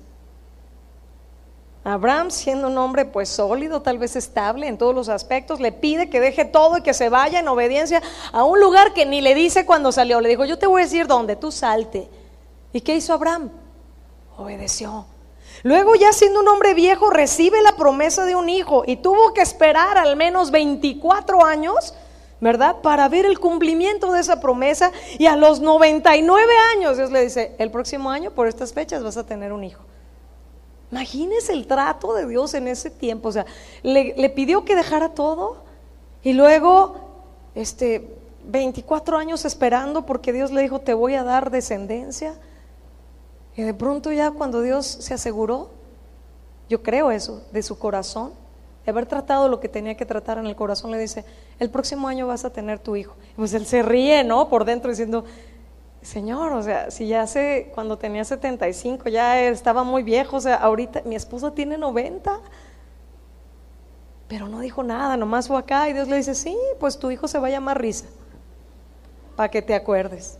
Abraham, siendo un hombre pues sólido, tal vez estable en todos los aspectos, le pide que deje todo y que se vaya en obediencia a un lugar que ni le dice cuando salió. Le dijo, yo te voy a decir dónde, tú salte. ¿Y qué hizo Abraham? Obedeció. Luego, ya siendo un hombre viejo, recibe la promesa de un hijo y tuvo que esperar al menos 24 años, ¿verdad?, para ver el cumplimiento de esa promesa. Y a los 99 años Dios le dice, el próximo año por estas fechas vas a tener un hijo. Imagínese el trato de Dios en ese tiempo. O sea, le pidió que dejara todo y luego 24 años esperando, porque Dios le dijo, te voy a dar descendencia. Y de pronto, ya cuando Dios se aseguró, yo creo eso, de su corazón, de haber tratado lo que tenía que tratar en el corazón, le dice, el próximo año vas a tener tu hijo. Y pues él se ríe, ¿no?, por dentro, diciendo, Señor, o sea, si ya cuando tenía 75 ya estaba muy viejo, o sea, ahorita mi esposa tiene 90, pero no dijo nada, nomás fue acá y Dios le dice, sí, pues tu hijo se va a llamar Risa, para que te acuerdes,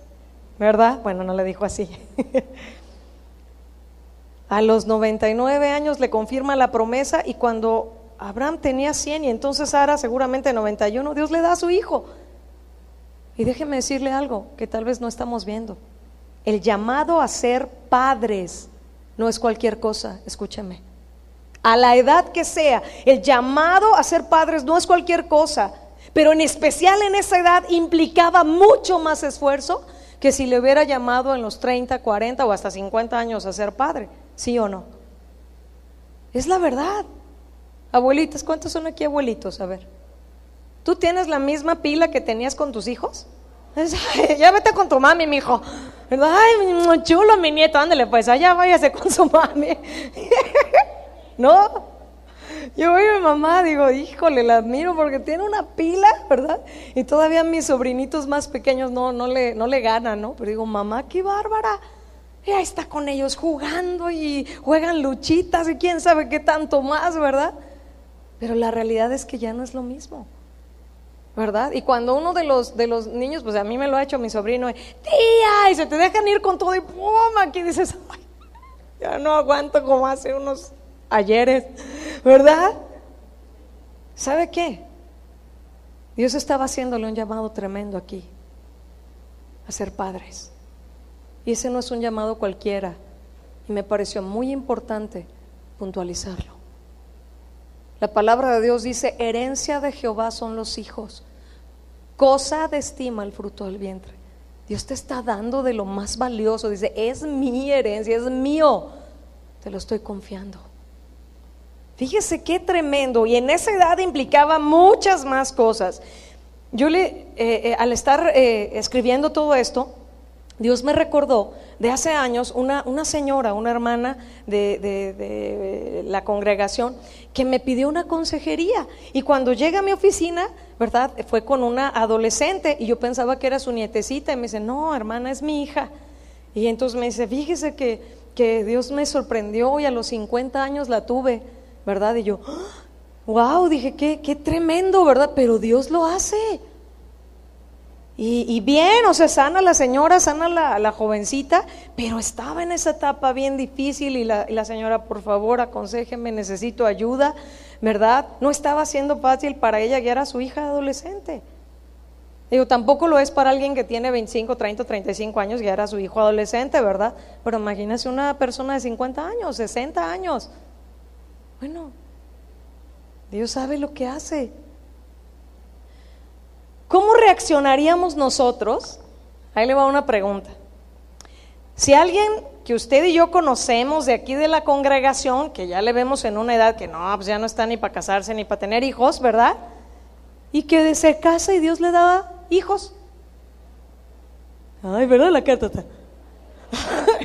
¿verdad? Bueno, no le dijo así. A los 99 años le confirma la promesa, y cuando Abraham tenía 100 y entonces Sara seguramente 91, Dios le da a su hijo. Y déjeme decirle algo que tal vez no estamos viendo. El llamado a ser padres no es cualquier cosa, escúcheme. A la edad que sea, el llamado a ser padres no es cualquier cosa, pero en especial en esa edad implicaba mucho más esfuerzo que si le hubiera llamado en los 30, 40 o hasta 50 años a ser padre, ¿sí o no? Es la verdad. Abuelitas, ¿cuántos son aquí abuelitos? A ver. ¿Tú tienes la misma pila que tenías con tus hijos? Ya vete con tu mami, mijo. Ay, muy chulo mi nieto, ándale pues, allá váyase con su mami. No, yo veo a mi mamá, digo, híjole, la admiro porque tiene una pila, ¿verdad? Y todavía mis sobrinitos más pequeños no le ganan, ¿no? Pero digo, mamá, qué bárbara. Y ahí está con ellos jugando y juegan luchitas y quién sabe qué tanto más, ¿verdad? Pero la realidad es que ya no es lo mismo, ¿verdad? Y cuando uno de los niños, pues a mí me lo ha hecho mi sobrino, tía, y se te dejan ir con todo y pum, aquí dices, ay, ya no aguanto como hace unos ayeres, ¿verdad? ¿Sabe qué? Dios estaba haciéndole un llamado tremendo aquí a ser padres, y ese no es un llamado cualquiera, y me pareció muy importante puntualizarlo. La palabra de Dios dice, herencia de Jehová son los hijos, cosa de estima el fruto del vientre. Dios te está dando de lo más valioso. Dice, es mi herencia, es mío, te lo estoy confiando. Fíjese qué tremendo. Y en esa edad implicaba muchas más cosas. Yo al estar escribiendo todo esto, Dios me recordó de hace años una señora, una hermana de la congregación, que me pidió una consejería. Y cuando llega a mi oficina, ¿verdad?, fue con una adolescente y yo pensaba que era su nietecita. Y me dice, no, hermana, es mi hija. Y entonces me dice, fíjese que Dios me sorprendió y a los 50 años la tuve, ¿verdad? Y yo, wow, dije, qué tremendo, ¿verdad? Pero Dios lo hace. Y bien, o sea, sana la señora, sana la jovencita, pero estaba en esa etapa bien difícil y la señora, por favor, aconséjeme, necesito ayuda, ¿verdad? No estaba siendo fácil para ella guiar a su hija adolescente. Digo, tampoco lo es para alguien que tiene 25, 30, 35 años guiar a su hijo adolescente, ¿verdad? Pero imagínese una persona de 50 años, 60 años. Bueno, Dios sabe lo que hace. ¿Cómo reaccionaríamos nosotros? Ahí le va una pregunta. Si alguien que usted y yo conocemos de aquí de la congregación, que ya le vemos en una edad que no, pues ya no está ni para casarse ni para tener hijos, ¿verdad? Y que se casa y Dios le da hijos. Ay, ¿verdad la carta?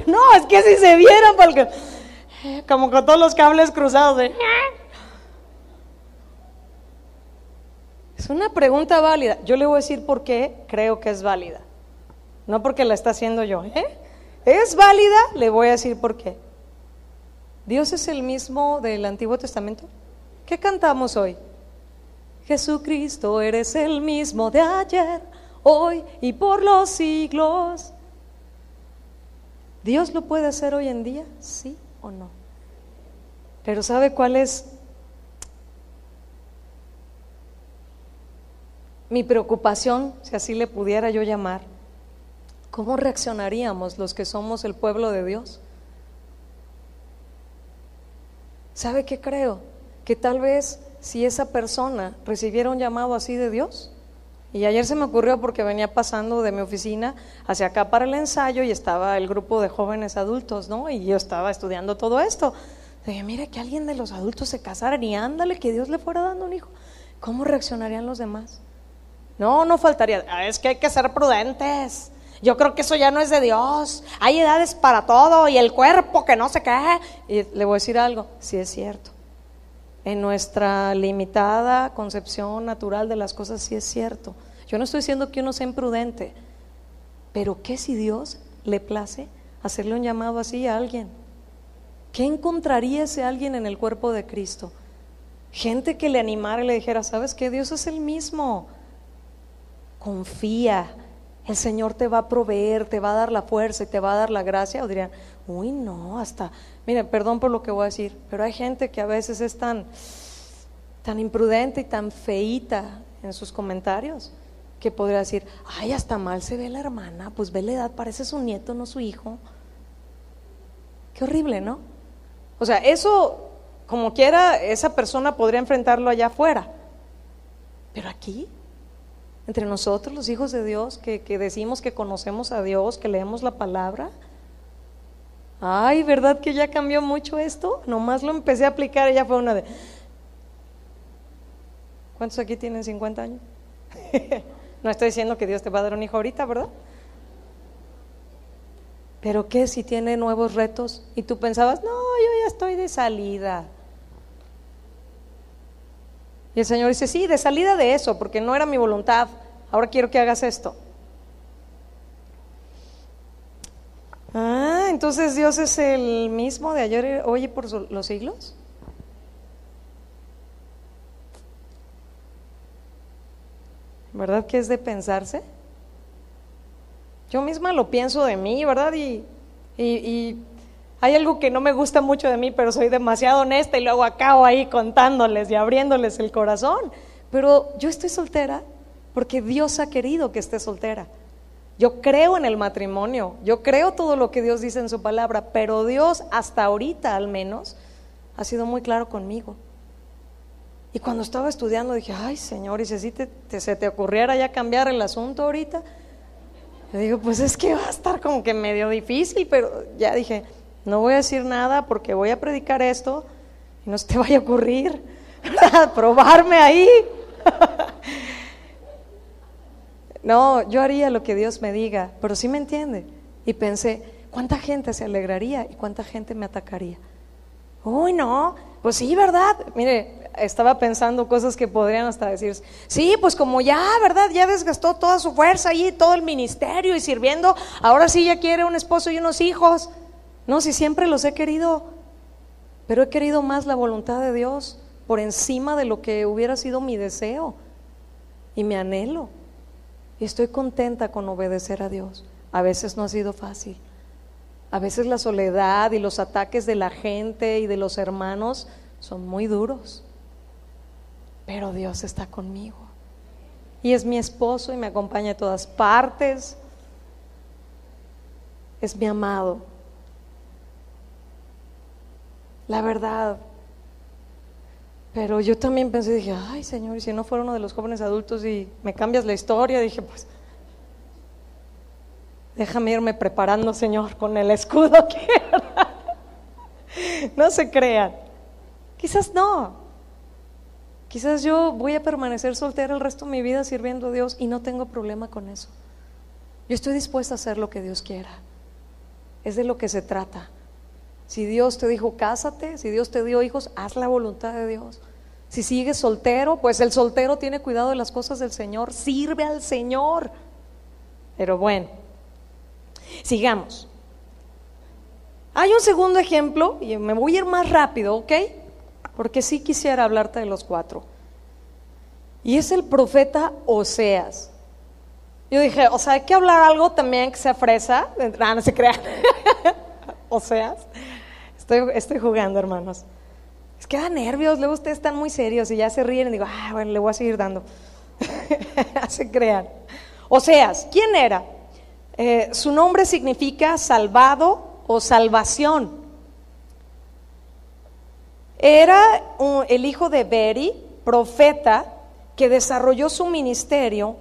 No, es que si se vieran, porque como con todos los cables cruzados de... Es una pregunta válida. Yo le voy a decir por qué creo que es válida. No porque la está haciendo yo, ¿Es válida? Le voy a decir por qué. ¿Dios es el mismo del Antiguo Testamento? ¿Qué cantamos hoy? Jesucristo, eres el mismo de ayer, hoy y por los siglos. ¿Dios lo puede hacer hoy en día? ¿Sí o no? Pero ¿sabe cuál es mi preocupación, si así le pudiera yo llamar? ¿Cómo reaccionaríamos los que somos el pueblo de Dios? ¿Sabe qué creo? Que tal vez si esa persona recibiera un llamado así de Dios, y ayer se me ocurrió porque venía pasando de mi oficina hacia acá para el ensayo y estaba el grupo de jóvenes adultos, ¿no? Y yo estaba estudiando todo esto. Dije, mire, que alguien de los adultos se casara y ándale, que Dios le fuera dando un hijo. ¿Cómo reaccionarían los demás? No faltaría, es que hay que ser prudentes. Yo creo que eso ya no es de Dios. Hay edades para todo y el cuerpo que no se qué. Y le voy a decir algo, sí es cierto. En nuestra limitada concepción natural de las cosas sí es cierto. Yo no estoy diciendo que uno sea imprudente, pero ¿qué si Dios le place hacerle un llamado así a alguien? ¿Qué encontraría ese alguien en el cuerpo de Cristo? Gente que le animara y le dijera, ¿sabes qué? Dios es el mismo. Confía, el Señor te va a proveer, te va a dar la fuerza y te va a dar la gracia. O dirían, uy, no, mire, perdón por lo que voy a decir, pero hay gente que a veces es tan imprudente y tan feíta en sus comentarios, que podría decir, ay, hasta mal se ve la hermana, pues ve la edad, parece su nieto, no su hijo. Qué horrible, ¿no? O sea, eso, como quiera, esa persona podría enfrentarlo allá afuera, pero aquí, entre nosotros, los hijos de Dios, que decimos que conocemos a Dios, que leemos la palabra. Ay, ¿verdad que ya cambió mucho esto? Nomás lo empecé a aplicar y ya fue una de... ¿Cuántos aquí tienen 50 años? No estoy diciendo que Dios te va a dar un hijo ahorita, ¿verdad? Pero ¿qué si tiene nuevos retos? Y tú pensabas, no, yo ya estoy de salida. Y el Señor dice, sí, de salida de eso, porque no era mi voluntad, ahora quiero que hagas esto. Entonces Dios es el mismo de ayer, hoy y por los siglos. ¿Verdad que es de pensarse? Yo misma lo pienso de mí, ¿verdad? Y hay algo que no me gusta mucho de mí, pero soy demasiado honesta y luego acabo ahí contándoles y abriéndoles el corazón. Pero yo estoy soltera porque Dios ha querido que esté soltera. Yo creo en el matrimonio, yo creo todo lo que Dios dice en su palabra, pero Dios hasta ahorita al menos ha sido muy claro conmigo. Y cuando estaba estudiando dije, ay Señor, y si se te ocurriera ya cambiar el asunto ahorita, Yo digo, pues es que va a estar como que medio difícil, pero ya dije, no voy a decir nada porque voy a predicar esto y no se te vaya a ocurrir, ¿verdad? Probarme ahí. No, yo haría lo que Dios me diga, pero sí me entiende. Y pensé, ¿cuánta gente se alegraría y cuánta gente me atacaría? Uy, no, pues sí, ¿verdad? Mire, estaba pensando cosas que podrían hasta decir, sí, pues como ya, ¿verdad? Ya desgastó toda su fuerza ahí, todo el ministerio y sirviendo, ahora sí ya quiere un esposo y unos hijos. No, si siempre los he querido, pero he querido más la voluntad de Dios por encima de lo que hubiera sido mi deseo y mi anhelo. Y estoy contenta con obedecer a Dios. A veces no ha sido fácil. A veces la soledad y los ataques de la gente y de los hermanos son muy duros. Pero Dios está conmigo. Y es mi esposo y me acompaña a todas partes. Es mi amado. La verdad. Pero yo también pensé, dije, ay Señor, y si no fuera uno de los jóvenes adultos y me cambias la historia, dije, pues déjame irme preparando, Señor, con el escudo aquí. No se crean. Quizás no. Quizás yo voy a permanecer soltera el resto de mi vida sirviendo a Dios y no tengo problema con eso. Yo estoy dispuesta a hacer lo que Dios quiera. Es de lo que se trata. Si Dios te dijo cásate, si Dios te dio hijos, haz la voluntad de Dios. Si sigues soltero, pues el soltero tiene cuidado de las cosas del Señor, sirve al Señor. Pero bueno, sigamos. Hay un segundo ejemplo y me voy a ir más rápido, ¿ok? Porque sí quisiera hablarte de los 4. Y es el profeta Oseas. Yo dije, o sea, hay que hablar algo también que sea fresa. No se crean. Oseas. Estoy jugando, hermanos. Es que da nervios, luego ustedes están muy serios y ya se ríen y digo, bueno, le voy a seguir dando. Se crean. Oseas, ¿quién era? Su nombre significa salvado o salvación. Era el hijo de Beri, profeta, que desarrolló su ministerio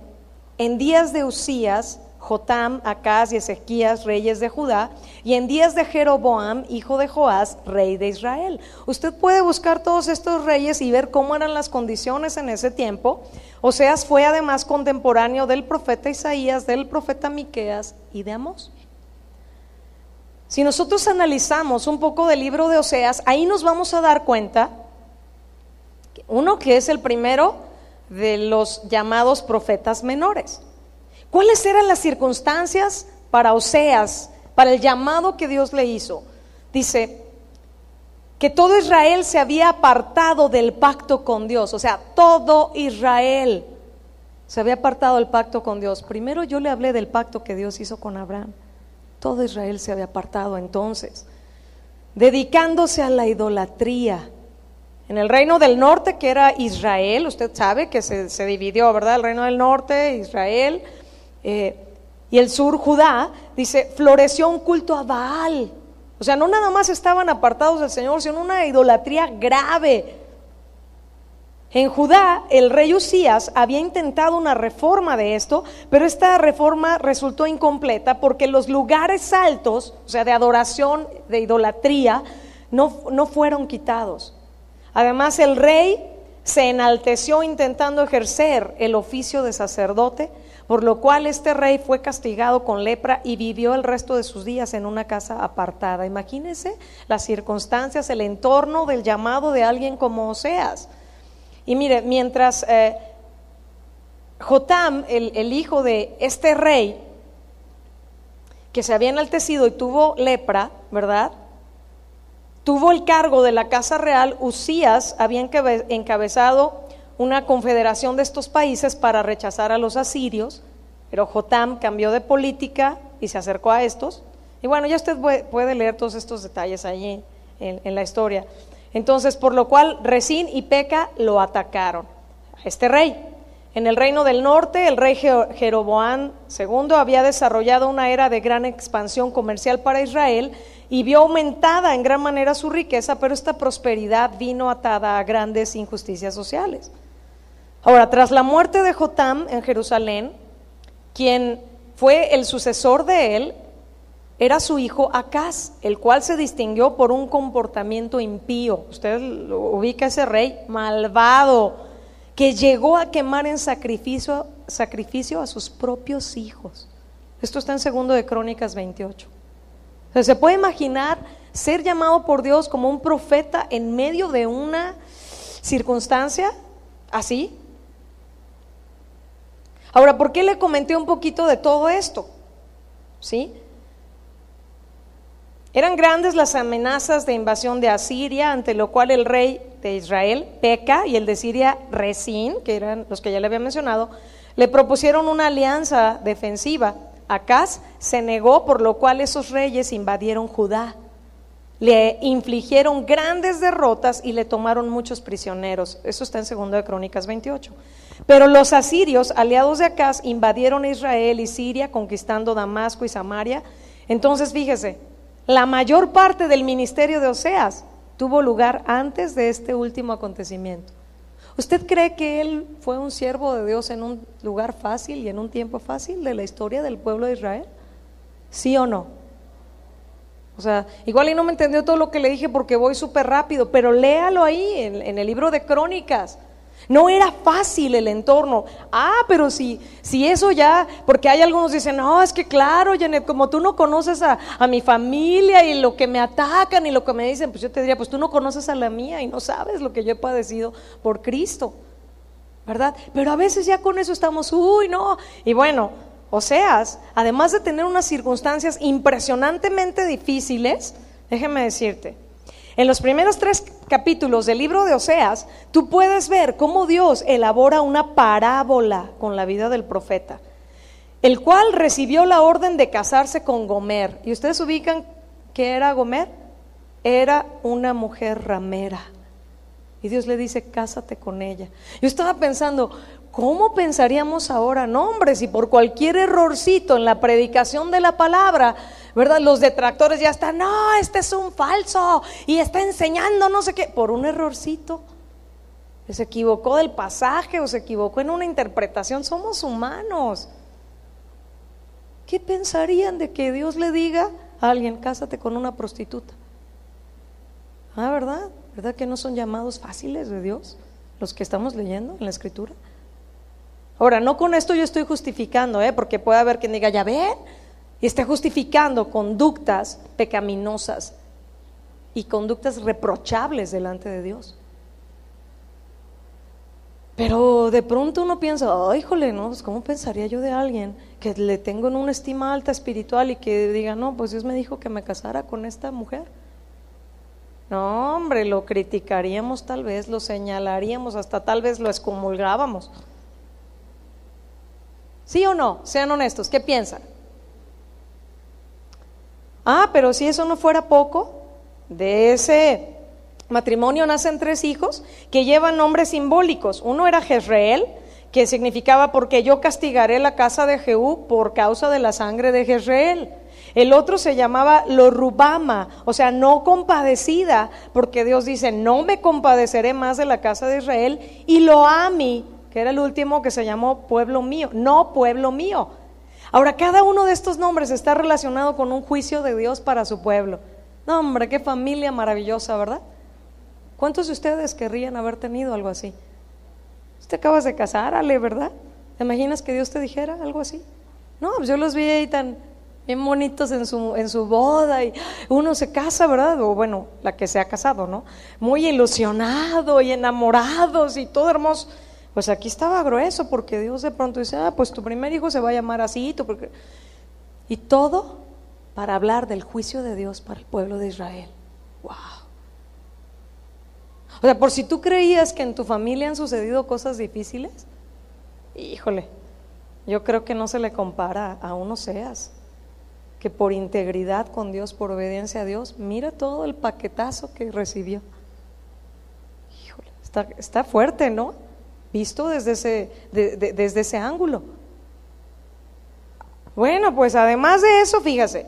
en días de Usías, Jotam, Acaz y Ezequías, reyes de Judá, y en días de Jeroboam, hijo de Joás, rey de Israel. Usted puede buscar todos estos reyes y ver cómo eran las condiciones en ese tiempo. Oseas fue además contemporáneo del profeta Isaías, del profeta Miqueas y de Amós. Si nosotros analizamos un poco del libro de Oseas, ahí nos vamos a dar cuenta, uno, que es el primero de los llamados profetas menores. ¿Cuáles eran las circunstancias para Oseas, para el llamado que Dios le hizo? Dice que todo Israel se había apartado del pacto con Dios, o sea, todo Israel se había apartado del pacto con Dios. Primero yo le hablé del pacto que Dios hizo con Abraham. Todo Israel se había apartado entonces, dedicándose a la idolatría. En el reino del norte, que era Israel, usted sabe que se dividió, ¿verdad? El reino del norte, Israel, y el sur, Judá, dice, floreció un culto a Baal. O sea, no nada más estaban apartados del Señor, sino una idolatría grave. En Judá, el rey Usías había intentado una reforma de esto, pero esta reforma resultó incompleta porque los lugares altos, o sea, de adoración, de idolatría, no fueron quitados. Además, el rey se enalteció intentando ejercer el oficio de sacerdote, por lo cual este rey fue castigado con lepra y vivió el resto de sus días en una casa apartada. Imagínense las circunstancias, el entorno del llamado de alguien como Oseas. Y mire, mientras Jotam, el hijo de este rey, que se había enaltecido y tuvo lepra, ¿verdad?, tuvo el cargo de la casa real, Usías había encabezado una confederación de estos países para rechazar a los asirios, pero Jotam cambió de política y se acercó a estos. Y bueno, ya usted puede leer todos estos detalles allí en la historia. Entonces, por lo cual Resín y Peca lo atacaron a este rey. En el reino del norte, el rey Jeroboam II había desarrollado una era de gran expansión comercial para Israel y vio aumentada en gran manera su riqueza, pero esta prosperidad vino atada a grandes injusticias sociales. Ahora, tras la muerte de Jotam en Jerusalén, quien fue el sucesor de él, era su hijo Acaz, el cual se distinguió por un comportamiento impío. Usted lo ubica, ese rey malvado, que llegó a quemar en sacrificio a sus propios hijos. Esto está en 2 de Crónicas 28. O sea, ¿se puede imaginar ser llamado por Dios como un profeta en medio de una circunstancia así? Ahora, ¿por qué le comenté un poquito de todo esto? ¿Sí? Eran grandes las amenazas de invasión de Asiria, ante lo cual el rey de Israel, Peca, y el de Siria, Resín, que eran los que ya le había mencionado, le propusieron una alianza defensiva. Acaz se negó, por lo cual esos reyes invadieron Judá. Le infligieron grandes derrotas y le tomaron muchos prisioneros. Eso está en 2 de Crónicas 28. Pero los asirios, aliados de Acaz, invadieron Israel y Siria, conquistando Damasco y Samaria. Entonces, fíjese, la mayor parte del ministerio de Oseas tuvo lugar antes de este último acontecimiento. ¿Usted cree que él fue un siervo de Dios en un lugar fácil y en un tiempo fácil de la historia del pueblo de Israel? ¿Sí o no? O sea, igual y no me entendió todo lo que le dije porque voy súper rápido, pero léalo ahí en el libro de Crónicas. No era fácil el entorno. Pero si eso ya, porque hay algunos dicen, no, es que claro, Janet, como tú no conoces a mi familia y lo que me atacan y lo que me dicen, pues yo te diría, pues tú no conoces a la mía y no sabes lo que yo he padecido por Cristo, ¿verdad? Pero a veces ya con eso estamos, no. Y bueno, Oseas, además de tener unas circunstancias impresionantemente difíciles, déjeme decirte, en los primeros 3 capítulos del libro de Oseas, tú puedes ver cómo Dios elabora una parábola con la vida del profeta, el cual recibió la orden de casarse con Gomer. ¿Y ustedes ubican qué era Gomer? Era una mujer ramera. Y Dios le dice, cásate con ella. Yo estaba pensando, ¿cómo pensaríamos ahora? No, hombre, si por cualquier errorcito en la predicación de la palabra, ¿verdad? Los detractores ya están, no, este es un falso y está enseñando no sé qué, por un errorcito. Se equivocó del pasaje o se equivocó en una interpretación. Somos humanos. ¿Qué pensarían de que Dios le diga a alguien, cásate con una prostituta? ¿Verdad? ¿Verdad que no son llamados fáciles de Dios los que estamos leyendo en la Escritura? Ahora, no con esto yo estoy justificando, porque puede haber quien diga, ya ven, y está justificando conductas pecaminosas y conductas reprochables delante de Dios. Pero de pronto uno piensa, híjole, no, pues ¿cómo pensaría yo de alguien que le tengo en una estima alta espiritual y que diga, no, pues Dios me dijo que me casara con esta mujer? No, hombre, lo criticaríamos tal vez, lo señalaríamos, hasta tal vez lo excomulgábamos. ¿Sí o no? Sean honestos, ¿qué piensan? Pero si eso no fuera poco, de ese matrimonio nacen 3 hijos que llevan nombres simbólicos. Uno era Jezreel, que significaba porque yo castigaré la casa de Jehú por causa de la sangre de Jezreel. El otro se llamaba Lo-Rubama, o sea, no compadecida, porque Dios dice, no me compadeceré más de la casa de Israel. Y Lo-Ami, que era el último, que se llamó pueblo mío, no pueblo mío. Ahora, cada uno de estos nombres está relacionado con un juicio de Dios para su pueblo. No, hombre, qué familia maravillosa, ¿verdad? ¿Cuántos de ustedes querrían haber tenido algo así? Te acabas de casar, Ale, ¿verdad? ¿Te imaginas que Dios te dijera algo así? No, pues yo los vi ahí tan bien bonitos en su boda, y uno se casa, ¿verdad? O bueno, la que se ha casado, ¿no? Muy ilusionado y enamorados y todo hermoso. Pues aquí estaba grueso, porque Dios de pronto dice, pues tu primer hijo se va a llamar así, y todo para hablar del juicio de Dios para el pueblo de Israel. Wow. O sea, por si tú creías que en tu familia han sucedido cosas difíciles, híjole, yo creo que no se le compara a un Oseas, que por integridad con Dios, por obediencia a Dios, mira todo el paquetazo que recibió. Híjole, está fuerte, ¿no? Visto desde ese ángulo. Bueno, pues además de eso, fíjase,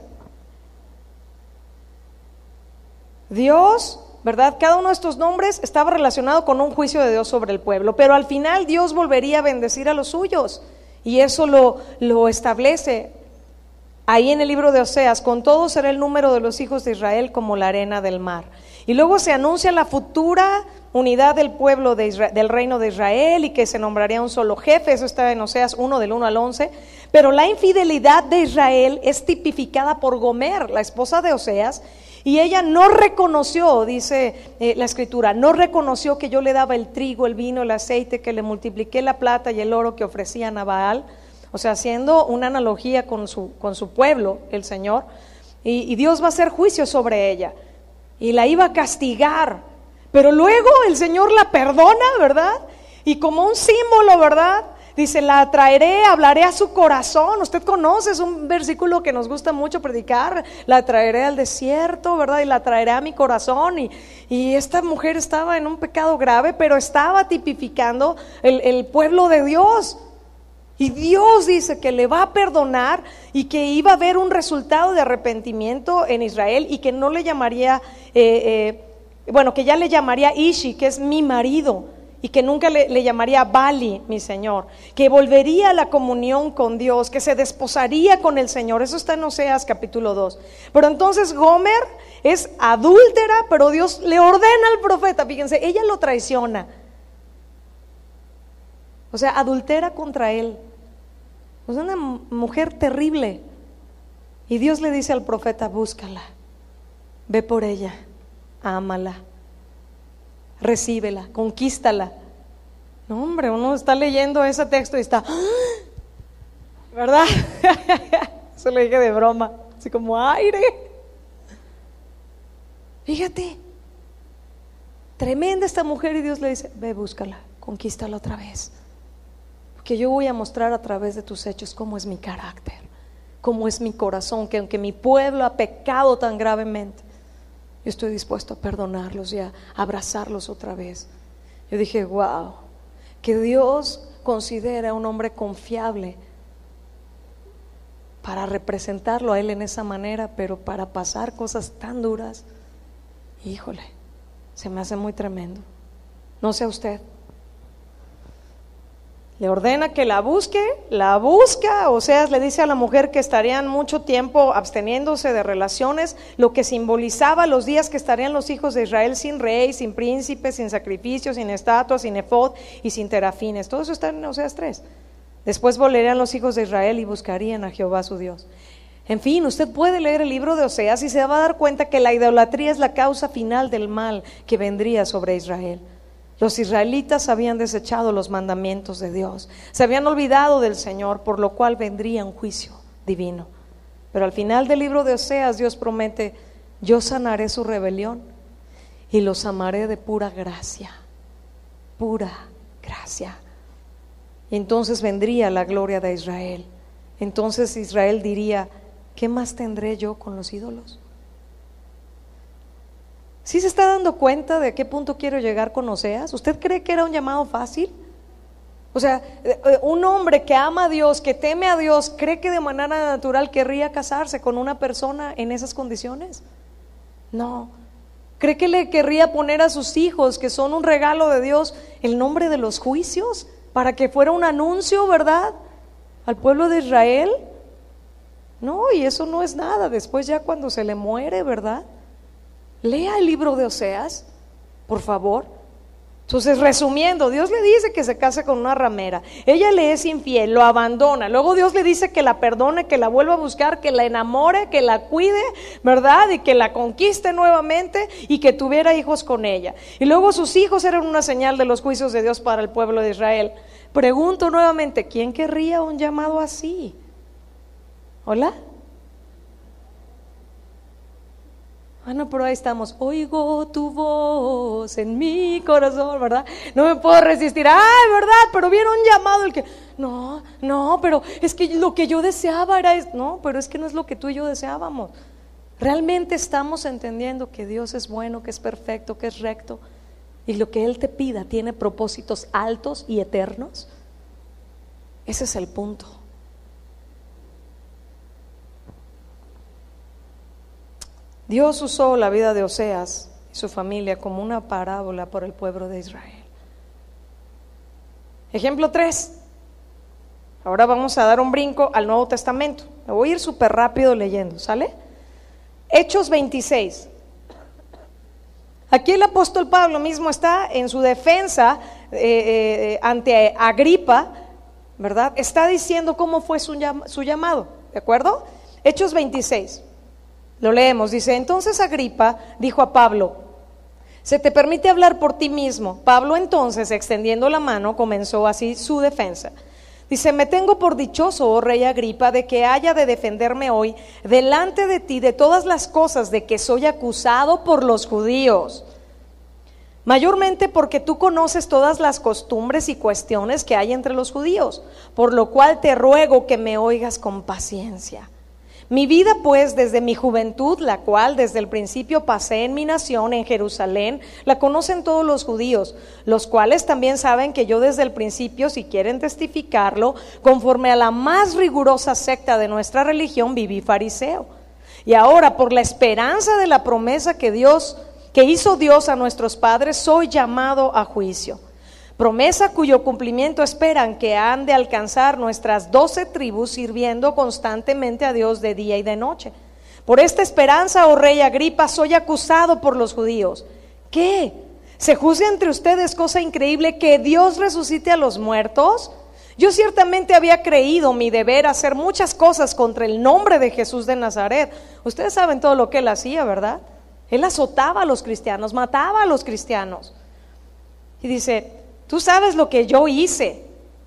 Dios, ¿verdad? Cada uno de estos nombres estaba relacionado con un juicio de Dios sobre el pueblo, pero al final Dios volvería a bendecir a los suyos. Y eso lo establece ahí en el libro de Oseas: con todo será el número de los hijos de Israel como la arena del mar. Y luego se anuncia la futura unidad del pueblo de Israel, del reino de Israel, y que se nombraría un solo jefe. Eso está en Oseas 1 del 1 al 11. Pero la infidelidad de Israel es tipificada por Gomer, la esposa de Oseas, y ella no reconoció, dice la escritura, no reconoció que yo le daba el trigo, el vino, el aceite, que le multipliqué la plata y el oro que ofrecían a Baal. O sea, haciendo una analogía con su pueblo, el Señor, y Dios va a hacer juicio sobre ella y la iba a castigar, pero luego el Señor la perdona, ¿verdad? Y como un símbolo, ¿verdad? Dice: la atraeré, hablaré a su corazón. Usted conoce, es un versículo que nos gusta mucho predicar: la traeré al desierto, ¿verdad? Y la traeré a mi corazón. Y esta mujer estaba en un pecado grave, pero estaba tipificando el pueblo de Dios. Y Dios dice que le va a perdonar y que iba a haber un resultado de arrepentimiento en Israel, y que no le llamaría, que ya le llamaría Ishi, que es mi marido, y que nunca le llamaría Bali, mi Señor, que volvería a la comunión con Dios, que se desposaría con el Señor. Eso está en Oseas capítulo 2. Pero entonces Gomer es adúltera, pero Dios le ordena al profeta, fíjense, ella lo traiciona. O sea, adultera contra él. Es una mujer terrible. Y Dios le dice al profeta: búscala, ve por ella, ámala, recíbela, conquístala. No, hombre, uno está leyendo ese texto y está, ¿verdad? Eso le dije de broma, así como aire. Fíjate, tremenda esta mujer, y Dios le dice: ve, búscala, conquístala otra vez. Que yo voy a mostrar a través de tus hechos cómo es mi carácter, cómo es mi corazón, que aunque mi pueblo ha pecado tan gravemente, yo estoy dispuesto a perdonarlos y a abrazarlos otra vez. Yo dije: wow, que Dios considera a un hombre confiable para representarlo a Él en esa manera, pero para pasar cosas tan duras, híjole, se me hace muy tremendo. No sé a usted. Le ordena que la busque, la busca. Oseas le dice a la mujer que estarían mucho tiempo absteniéndose de relaciones, lo que simbolizaba los días que estarían los hijos de Israel sin rey, sin príncipe, sin sacrificios, sin estatuas, sin efod y sin terafines. Todo eso está en Oseas 3. Después volverían los hijos de Israel y buscarían a Jehová su Dios. En fin, usted puede leer el libro de Oseas y se va a dar cuenta que la idolatría es la causa final del mal que vendría sobre Israel. Los israelitas habían desechado los mandamientos de Dios, se habían olvidado del Señor, por lo cual vendría un juicio divino. Pero al final del libro de Oseas, Dios promete: yo sanaré su rebelión y los amaré de pura gracia. Pura gracia. Y entonces vendría la gloria de Israel. Entonces Israel diría: ¿qué más tendré yo con los ídolos? ¿Sí se está dando cuenta de a qué punto quiero llegar con Oseas? ¿Usted cree que era un llamado fácil? O sea, un hombre que ama a Dios, que teme a Dios, ¿cree que de manera natural querría casarse con una persona en esas condiciones? No. ¿Cree que le querría poner a sus hijos, que son un regalo de Dios, el nombre de los juicios, para que fuera un anuncio, ¿verdad?, al pueblo de Israel? No, y eso no es nada. Después, ya cuando se le muere, ¿verdad? Lea el libro de Oseas, por favor. Entonces, resumiendo, Dios le dice que se case con una ramera, ella le es infiel, lo abandona, luego Dios le dice que la perdone, que la vuelva a buscar, que la enamore, que la cuide, ¿verdad?, y que la conquiste nuevamente, y que tuviera hijos con ella. Y luego sus hijos eran una señal de los juicios de Dios para el pueblo de Israel. Pregunto nuevamente: ¿quién querría un llamado así? ¿Hola? No, pero ahí estamos: oigo tu voz en mi corazón, ¿verdad? No me puedo resistir. Ay, ¿verdad? Pero vieron un llamado, el que, no, pero es que lo que yo deseaba era no, pero es que no es lo que tú y yo deseábamos. ¿Realmente estamos entendiendo que Dios es bueno, que es perfecto, que es recto, y lo que Él te pida tiene propósitos altos y eternos? Ese es el punto. Dios usó la vida de Oseas y su familia como una parábola por el pueblo de Israel. Ejemplo 3. Ahora vamos a dar un brinco al Nuevo Testamento. Me voy a ir súper rápido leyendo, ¿sale? Hechos 26. Aquí el apóstol Pablo mismo está en su defensa ante Agripa, ¿verdad? Está diciendo cómo fue su llamado, ¿de acuerdo? Hechos 26. Lo leemos, dice: entonces Agripa dijo a Pablo: se te permite hablar por ti mismo. Pablo entonces, extendiendo la mano, comenzó así su defensa. Dice: me tengo por dichoso, oh rey Agripa, de que haya de defenderme hoy delante de ti de todas las cosas de que soy acusado por los judíos, mayormente porque tú conoces todas las costumbres y cuestiones que hay entre los judíos, por lo cual te ruego que me oigas con paciencia. Mi vida pues desde mi juventud, la cual desde el principio pasé en mi nación, en Jerusalén, la conocen todos los judíos, los cuales también saben que yo desde el principio, si quieren testificarlo, conforme a la más rigurosa secta de nuestra religión, viví fariseo. Y ahora, por la esperanza de la promesa que hizo Dios a nuestros padres, soy llamado a juicio. Promesa cuyo cumplimiento esperan que han de alcanzar nuestras 12 tribus, sirviendo constantemente a Dios de día y de noche. Por esta esperanza, oh rey Agripa, soy acusado por los judíos. ¿Qué? ¿Se juzga entre ustedes cosa increíble que Dios resucite a los muertos? Yo ciertamente había creído mi deber hacer muchas cosas contra el nombre de Jesús de Nazaret. Ustedes saben todo lo que él hacía, ¿verdad? Él azotaba a los cristianos, mataba a los cristianos. Y dice: tú sabes lo que yo hice.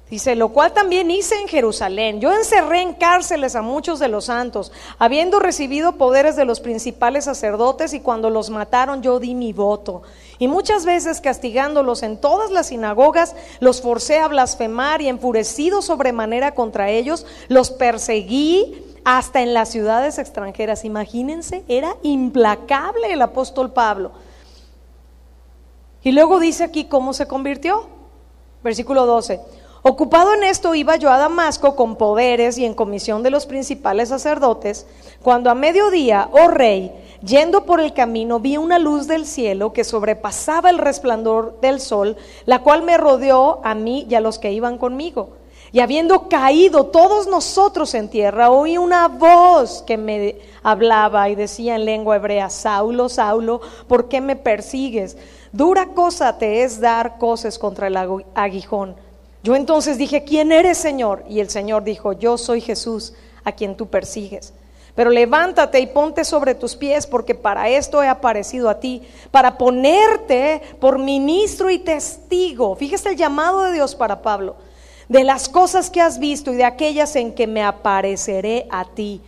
Dice: lo cual también hice en Jerusalén. Yo encerré en cárceles a muchos de los santos, habiendo recibido poderes de los principales sacerdotes, y cuando los mataron yo di mi voto. Y muchas veces, castigándolos en todas las sinagogas, los forcé a blasfemar, y enfurecido sobremanera contra ellos, los perseguí hasta en las ciudades extranjeras. Imagínense, era implacable el apóstol Pablo. Y luego dice aquí cómo se convirtió. Versículo 12. Ocupado en esto iba yo a Damasco con poderes y en comisión de los principales sacerdotes, cuando a mediodía, oh rey, yendo por el camino, vi una luz del cielo que sobrepasaba el resplandor del sol, la cual me rodeó a mí y a los que iban conmigo. Y habiendo caído todos nosotros en tierra, oí una voz que me hablaba y decía en lengua hebrea: Saulo, Saulo, ¿por qué me persigues? Dura cosa te es dar coces contra el aguijón. Yo entonces dije: ¿quién eres, Señor? Y el Señor dijo: yo soy Jesús, a quien tú persigues. Pero levántate y ponte sobre tus pies, porque para esto he aparecido a ti, para ponerte por ministro y testigo. Fíjese el llamado de Dios para Pablo: de las cosas que has visto y de aquellas en que me apareceré a ti,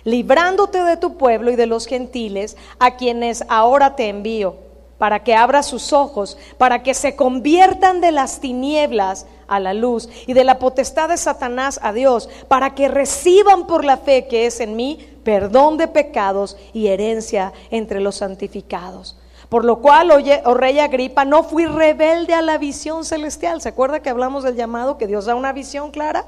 librándote de tu pueblo y de los gentiles, a quienes ahora te envío, para que abras sus ojos, para que se conviertan de las tinieblas a la luz y de la potestad de Satanás a Dios, para que reciban por la fe que es en mí perdón de pecados y herencia entre los santificados. Por lo cual, oh rey Agripa, no fui rebelde a la visión celestial. ¿Se acuerda que hablamos del llamado, que Dios da una visión clara?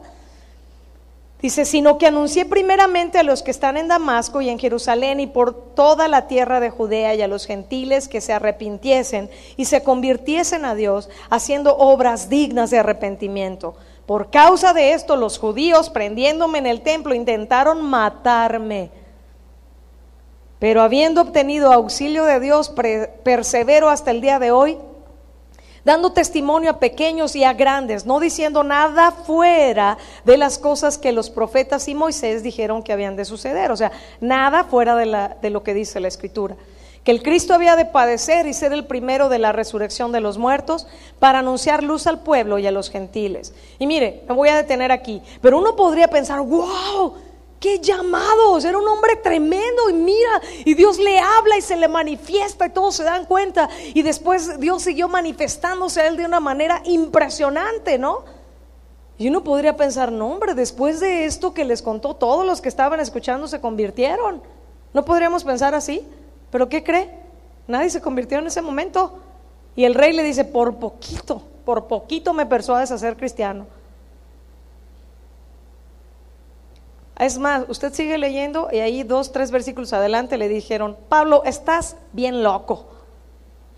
Dice: sino que anuncié primeramente a los que están en Damasco y en Jerusalén y por toda la tierra de Judea, y a los gentiles que se arrepintiesen y se convirtiesen a Dios, haciendo obras dignas de arrepentimiento. Por causa de esto, los judíos, prendiéndome en el templo, intentaron matarme. Pero habiendo obtenido auxilio de Dios, persevero hasta el día de hoy, dando testimonio a pequeños y a grandes, no diciendo nada fuera de las cosas que los profetas y Moisés dijeron que habían de suceder. O sea, nada fuera de lo que dice la Escritura. Que el Cristo había de padecer y ser el primero de la resurrección de los muertos, para anunciar luz al pueblo y a los gentiles. Y mire, me voy a detener aquí, pero uno podría pensar: wow, ¡qué llamados! Era un hombre tremendo, y mira, y Dios le habla y se le manifiesta y todos se dan cuenta, y después Dios siguió manifestándose a él de una manera impresionante, ¿no? Y uno podría pensar: no, hombre, después de esto que les contó, todos los que estaban escuchando se convirtieron. ¿No podríamos pensar así? ¿Pero qué cree? Nadie se convirtió en ese momento. Y el rey le dice: por poquito me persuades a ser cristiano. Es más, usted sigue leyendo y ahí 2, 3 versículos adelante le dijeron: Pablo, estás bien loco,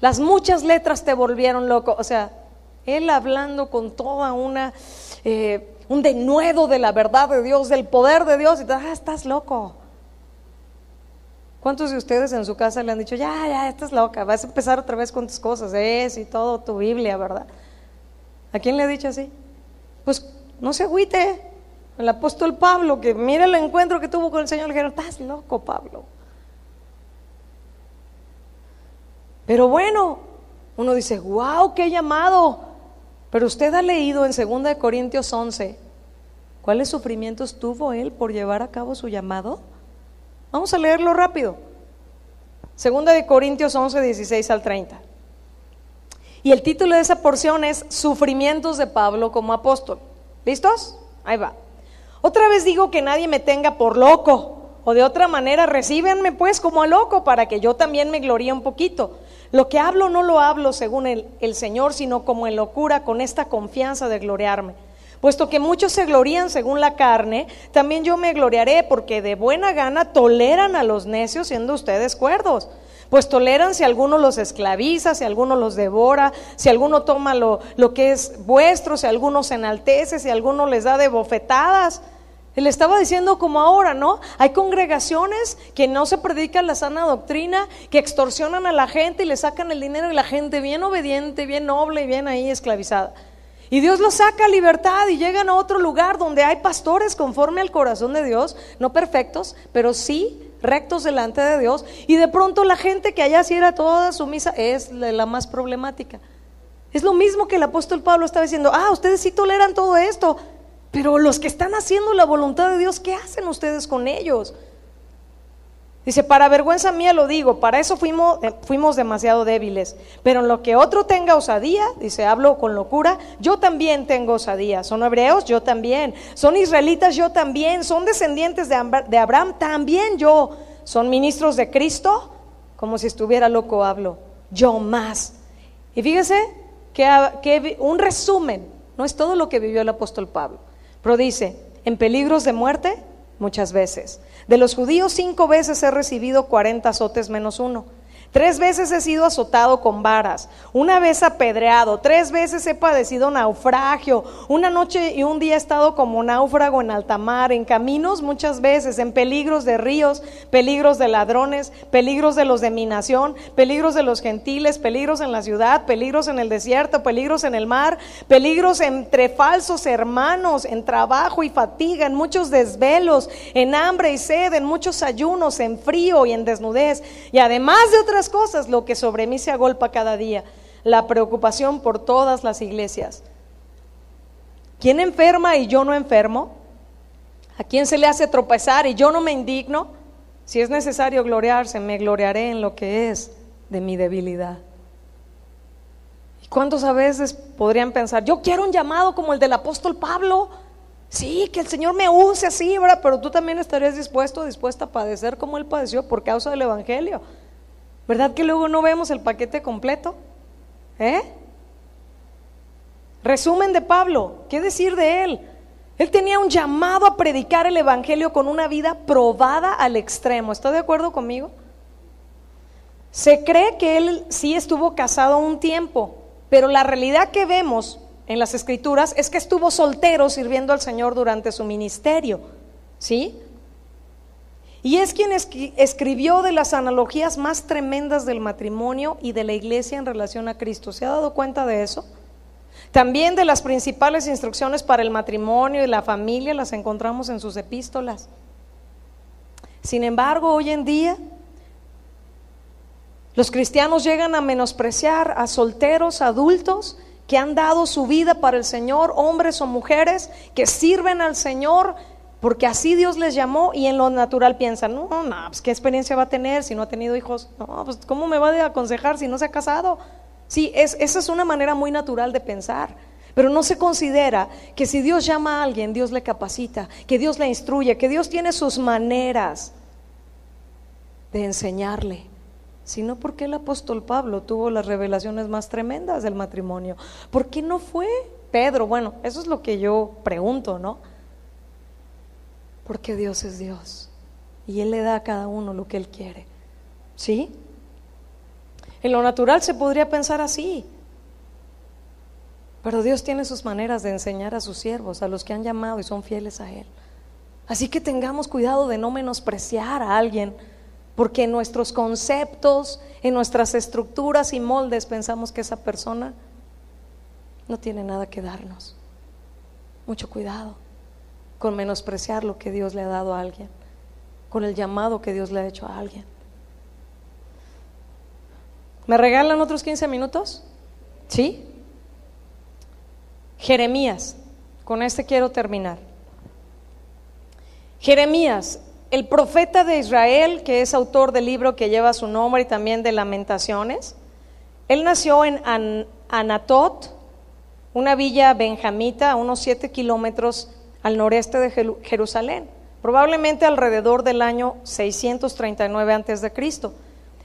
las muchas letras te volvieron loco. O sea, él hablando con toda una un denuedo de la verdad de Dios, del poder de Dios, y estás loco. ¿Cuántos de ustedes en su casa le han dicho, ya, estás loca, vas a empezar otra vez con tus cosas, y todo, tu Biblia, ¿verdad? ¿A quién le ha dicho así? Pues no se agüite. El apóstol Pablo, que mira el encuentro que tuvo con el Señor, le dijeron, estás loco, Pablo. Pero bueno, uno dice, wow, qué llamado. Pero usted ha leído en 2 Corintios 11, ¿cuáles sufrimientos tuvo él por llevar a cabo su llamado? Vamos a leerlo rápido. 2 Corintios 11, 16 al 30. Y el título de esa porción es Sufrimientos de Pablo como apóstol. ¿Listos? Ahí va. Otra vez digo que nadie me tenga por loco, o de otra manera recíbenme pues como a loco, para que yo también me gloríe un poquito. Lo que hablo no lo hablo según el Señor, sino como en locura, con esta confianza de gloriarme. Puesto que muchos se glorían según la carne, también yo me gloriaré, porque de buena gana toleran a los necios, siendo ustedes cuerdos. Pues toleran si alguno los esclaviza, si alguno los devora, si alguno toma lo que es vuestro, si alguno se enaltece, si alguno les da de bofetadas. Él estaba diciendo como ahora, ¿no? Hay congregaciones que no se predican la sana doctrina, que extorsionan a la gente y le sacan el dinero, y la gente bien obediente, bien noble y bien ahí esclavizada. Y Dios los saca a libertad y llegan a otro lugar donde hay pastores conforme al corazón de Dios, no perfectos, pero sí rectos delante de Dios, y de pronto la gente que allá sí era toda sumisa es la más problemática. Es lo mismo que el apóstol Pablo estaba diciendo, ustedes sí toleran todo esto, pero los que están haciendo la voluntad de Dios, ¿qué hacen ustedes con ellos? Dice, para vergüenza mía lo digo, para eso fuimos demasiado débiles, pero en lo que otro tenga osadía, dice, hablo con locura, yo también tengo osadía. Son hebreos, yo también. Son israelitas, yo también. Son descendientes de Abraham, también yo. Son ministros de Cristo, como si estuviera loco hablo, yo más. Y fíjese que un resumen, no es todo lo que vivió el apóstol Pablo, pero dice, en peligros de muerte, muchas veces. De los judíos 5 veces he recibido 40 azotes menos 1. 3 veces he sido azotado con varas, 1 vez apedreado, 3 veces he padecido naufragio, 1 noche y 1 día he estado como náufrago en alta mar, en caminos muchas veces, en peligros de ríos, peligros de ladrones, peligros de los de mi nación, peligros de los gentiles, peligros en la ciudad, peligros en el desierto, peligros en el mar, peligros entre falsos hermanos, en trabajo y fatiga, en muchos desvelos, en hambre y sed, en muchos ayunos, en frío y en desnudez, y además de otras cosas, lo que sobre mí se agolpa cada día, la preocupación por todas las iglesias. ¿Quién enferma y yo no enfermo? ¿A quién se le hace tropezar y yo no me indigno? Si es necesario gloriarse, me gloriaré en lo que es de mi debilidad. ¿Y cuántos a veces podrían pensar, yo quiero un llamado como el del apóstol Pablo? Sí, que el Señor me use así, ¿verdad? Pero tú también estarías dispuesta a padecer como Él padeció por causa del evangelio. ¿Verdad que luego no vemos el paquete completo? Resumen de Pablo, ¿qué decir de él? Él tenía un llamado a predicar el evangelio con una vida probada al extremo. ¿Está de acuerdo conmigo? Se cree que él sí estuvo casado un tiempo, pero la realidad que vemos en las escrituras es que estuvo soltero sirviendo al Señor durante su ministerio, ¿sí? Y es quien escribió de las analogías más tremendas del matrimonio y de la iglesia en relación a Cristo. ¿Se ha dado cuenta de eso? También de las principales instrucciones para el matrimonio y la familia las encontramos en sus epístolas. Sin embargo, hoy en día los cristianos llegan a menospreciar a solteros adultos que han dado su vida para el Señor, hombres o mujeres que sirven al Señor porque así Dios les llamó, y en lo natural piensan, no, pues qué experiencia va a tener si no ha tenido hijos, no, pues cómo me va a aconsejar si no se ha casado. Sí, esa es una manera muy natural de pensar, pero no se considera que si Dios llama a alguien, Dios le capacita, que Dios le instruye, que Dios tiene sus maneras de enseñarle. Sino porque el apóstol Pablo tuvo las revelaciones más tremendas del matrimonio. ¿Por qué no fue Pedro? Bueno, eso es lo que yo pregunto, ¿no? Porque Dios es Dios y Él le da a cada uno lo que Él quiere, ¿sí? En lo natural se podría pensar así, Pero Dios tiene sus maneras de enseñar a sus siervos, a los que han llamado y son fieles a Él. Así que tengamos cuidado de no menospreciar a alguien, porque en nuestros conceptos, en nuestras estructuras y moldes pensamos que esa persona no tiene nada que darnos. Mucho cuidado con menospreciar lo que Dios le ha dado a alguien, con el llamado que Dios le ha hecho a alguien. ¿Me regalan otros 15 minutos? ¿Sí? Jeremías, con este quiero terminar. Jeremías, el profeta de Israel, que es autor del libro que lleva su nombre y también de Lamentaciones. Él nació en Anatot, una villa benjamita a unos 7 kilómetros al noreste de Jerusalén, probablemente alrededor del año 639 a.C.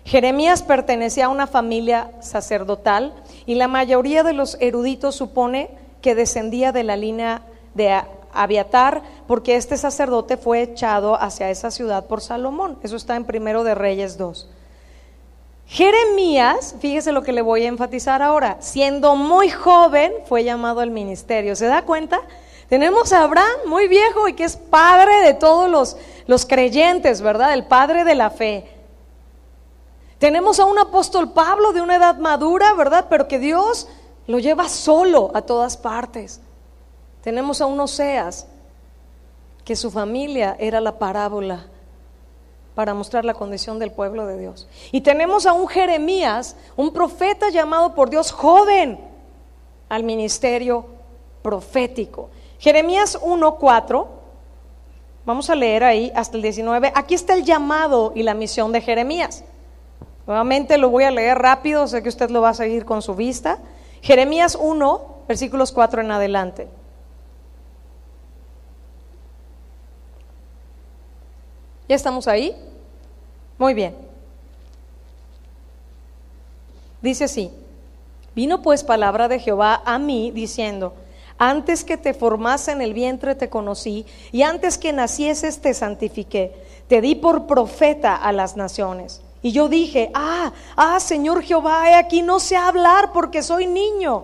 Jeremías pertenecía a una familia sacerdotal y la mayoría de los eruditos supone que descendía de la línea de Abiatar, porque este sacerdote fue echado hacia esa ciudad por Salomón. Eso está en Primero de Reyes 2. Jeremías, fíjese lo que le voy a enfatizar ahora, siendo muy joven fue llamado al ministerio. ¿Se da cuenta? Tenemos a Abraham muy viejo y que es padre de todos los creyentes, ¿verdad? El padre de la fe. Tenemos a un apóstol Pablo de una edad madura, ¿verdad? Pero que Dios lo lleva solo a todas partes. Tenemos a un Oseas, que su familia era la parábola para mostrar la condición del pueblo de Dios. Y tenemos a un Jeremías, un profeta llamado por Dios joven al ministerio profético. Jeremías 1:4, vamos a leer ahí hasta el 19. Aquí está el llamado y la misión de Jeremías. Nuevamente lo voy a leer rápido, sé que usted lo va a seguir con su vista. Jeremías 1, versículos 4 en adelante. ¿Ya estamos ahí? Muy bien. Dice así: vino pues palabra de Jehová a mí diciendo: antes que te formase en el vientre te conocí, y antes que nacieses te santifiqué, te di por profeta a las naciones. Y yo dije: Señor Jehová, he aquí no sé hablar porque soy niño.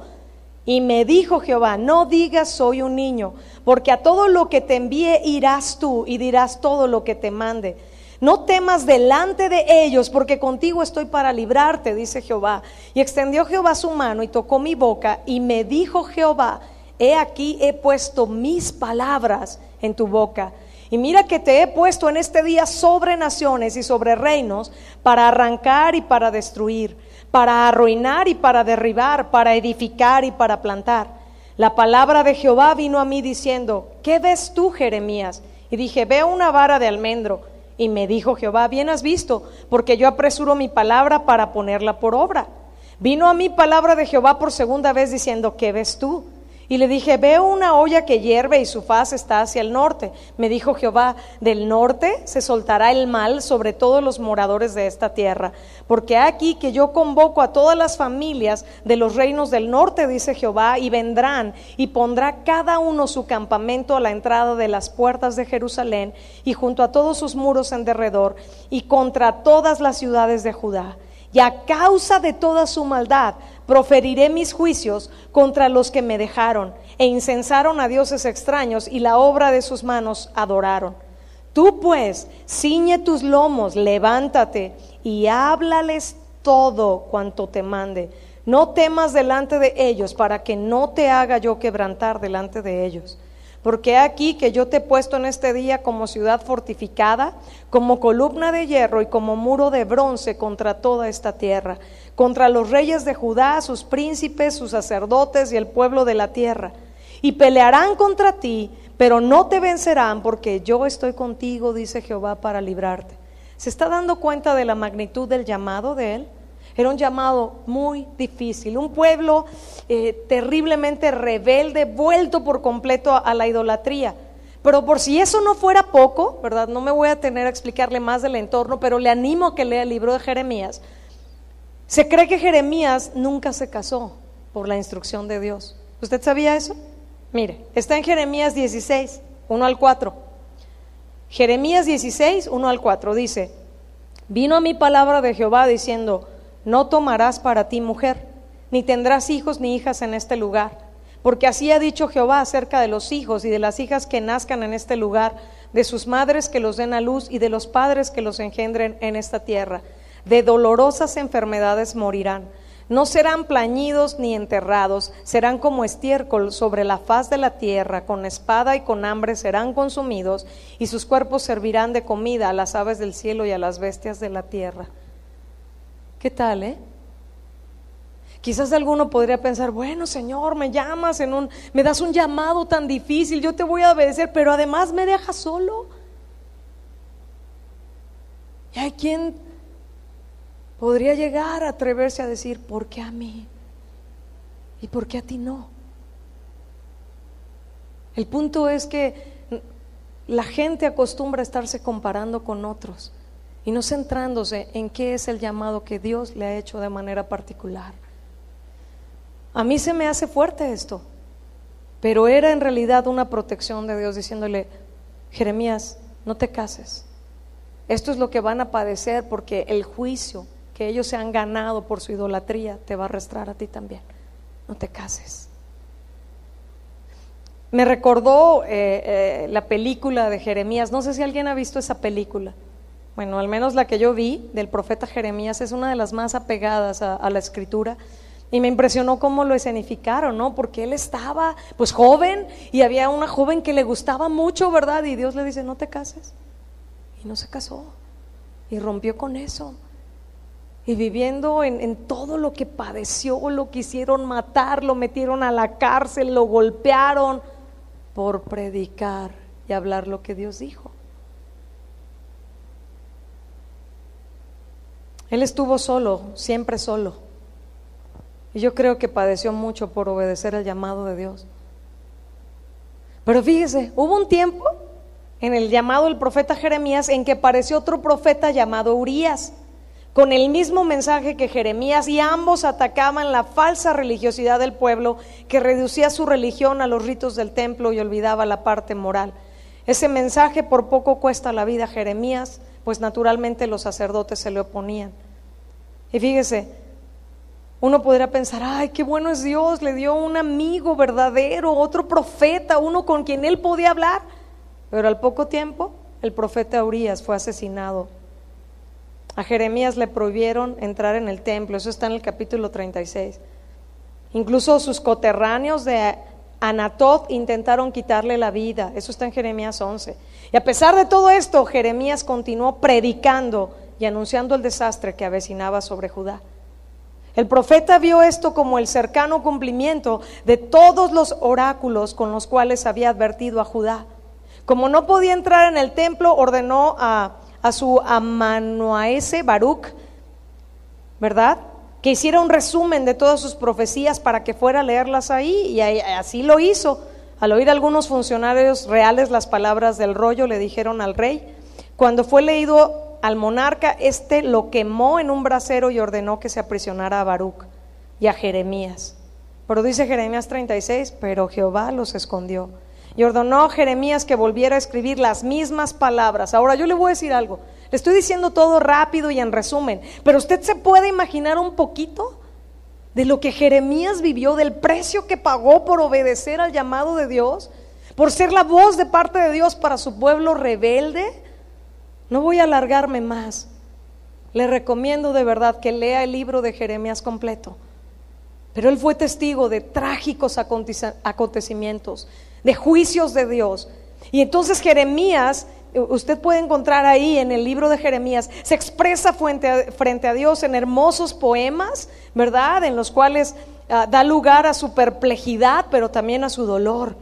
Y me dijo Jehová: no digas soy un niño, porque a todo lo que te envíe irás tú y dirás todo lo que te mande. No temas delante de ellos, porque contigo estoy para librarte, dice Jehová. Y extendió Jehová su mano y tocó mi boca, y me dijo Jehová: he aquí he puesto mis palabras en tu boca. Y mira que te he puesto en este día sobre naciones y sobre reinos, para arrancar y para destruir, para arruinar y para derribar, para edificar y para plantar. La palabra de Jehová vino a mí diciendo: ¿qué ves tú, Jeremías? Y dije: veo una vara de almendro. Y me dijo Jehová: bien has visto, porque yo apresuro mi palabra para ponerla por obra. Vino a mí palabra de Jehová por segunda vez diciendo: ¿qué ves tú? Y le dije: veo una olla que hierve y su faz está hacia el norte. Me dijo Jehová: del norte se soltará el mal sobre todos los moradores de esta tierra, porque aquí que yo convoco a todas las familias de los reinos del norte, dice Jehová, y vendrán, y pondrá cada uno su campamento a la entrada de las puertas de Jerusalén, y junto a todos sus muros en derredor, y contra todas las ciudades de Judá. Y a causa de toda su maldad proferiré mis juicios contra los que me dejaron e incensaron a dioses extraños, y la obra de sus manos adoraron. Tú pues ciñe tus lomos, levántate y háblales todo cuanto te mande. No temas delante de ellos, para que no te haga yo quebrantar delante de ellos. Porque aquí que yo te he puesto en este día como ciudad fortificada, como columna de hierro y como muro de bronce contra toda esta tierra, contra los reyes de Judá, sus príncipes, sus sacerdotes y el pueblo de la tierra. Y pelearán contra ti, pero no te vencerán, porque yo estoy contigo, dice Jehová, para librarte. ¿Se está dando cuenta de la magnitud del llamado de él? Era un llamado muy difícil, un pueblo terriblemente rebelde, vuelto por completo a la idolatría. Pero por si eso no fuera poco, ¿verdad? No me voy a tener a explicarle más del entorno, pero le animo a que lea el libro de Jeremías. Se cree que Jeremías nunca se casó por la instrucción de Dios. ¿Usted sabía eso? Mire, está en Jeremías 16, 1 al 4. Jeremías 16, 1 al 4 dice: vino a mí palabra de Jehová diciendo: no tomarás para ti mujer, ni tendrás hijos ni hijas en este lugar, porque así ha dicho Jehová acerca de los hijos y de las hijas que nazcan en este lugar, de sus madres que los den a luz y de los padres que los engendren en esta tierra. De dolorosas enfermedades morirán. No serán plañidos ni enterrados, serán como estiércol sobre la faz de la tierra, con espada y con hambre serán consumidos, y sus cuerpos servirán de comida a las aves del cielo y a las bestias de la tierra. ¿Qué tal, Quizás alguno podría pensar, bueno, Señor, me llamas me das un llamado tan difícil, yo te voy a obedecer, pero además me dejas solo. Y hay quien podría llegar a atreverse a decir, ¿por qué a mí? ¿Y por qué a ti no? El punto es que la gente acostumbra a estarse comparando con otros y no centrándose en qué es el llamado que Dios le ha hecho de manera particular. A mí se me hace fuerte esto, pero era en realidad una protección de Dios diciéndole, Jeremías, no te cases. Esto es lo que van a padecer porque el juicio que ellos se han ganado por su idolatría te va a arrastrar a ti también. No te cases. Me recordó la película de Jeremías. No sé si alguien ha visto esa película. Bueno, al menos la que yo vi del profeta Jeremías es una de las más apegadas a la escritura. Y me impresionó cómo lo escenificaron, ¿no? Porque él estaba pues joven y había una joven que le gustaba mucho, ¿verdad? Y Dios le dice, no te cases. Y no se casó. Y rompió con eso. Y viviendo en todo lo que padeció, lo quisieron matar, lo metieron a la cárcel, lo golpearon por predicar y hablar lo que Dios dijo. Él estuvo solo, siempre solo. Y yo creo que padeció mucho por obedecer el llamado de Dios. Pero fíjese, hubo un tiempo en el llamado del profeta Jeremías en que apareció otro profeta llamado Urías, con el mismo mensaje que Jeremías, y ambos atacaban la falsa religiosidad del pueblo que reducía su religión a los ritos del templo y olvidaba la parte moral. Ese mensaje por poco cuesta la vida a Jeremías, pues naturalmente los sacerdotes se le oponían. Y fíjese, uno podría pensar, ay, qué bueno es Dios, le dio un amigo verdadero, otro profeta, uno con quien él podía hablar. Pero al poco tiempo, el profeta Urías fue asesinado. A Jeremías le prohibieron entrar en el templo, eso está en el capítulo 36. Incluso sus coterráneos de Anatot intentaron quitarle la vida, eso está en Jeremías 11. Y a pesar de todo esto, Jeremías continuó predicando y anunciando el desastre que avecinaba sobre Judá. El profeta vio esto como el cercano cumplimiento de todos los oráculos con los cuales había advertido a Judá. Como no podía entrar en el templo, ordenó a su amanuense Baruch, ¿verdad?, que hiciera un resumen de todas sus profecías para que fuera a leerlas ahí, y así lo hizo. Al oír algunos funcionarios reales las palabras del rollo, le dijeron al rey. Cuando fue leído al monarca, este lo quemó en un brasero y ordenó que se aprisionara a Baruch y a Jeremías. Pero dice Jeremías 36, pero Jehová los escondió. Y ordenó a Jeremías que volviera a escribir las mismas palabras. Ahora yo le voy a decir algo, le estoy diciendo todo rápido y en resumen, pero usted se puede imaginar un poquito de lo que Jeremías vivió, del precio que pagó por obedecer al llamado de Dios, por ser la voz de parte de Dios para su pueblo rebelde. No voy a alargarme más. Le recomiendo de verdad que lea el libro de Jeremías completo. Pero él fue testigo de trágicos acontecimientos, de juicios de Dios. Y entonces Jeremías, usted puede encontrar ahí en el libro de Jeremías, se expresa frente a Dios en hermosos poemas, ¿verdad?, en los cuales da lugar a su perplejidad, pero también a su dolor.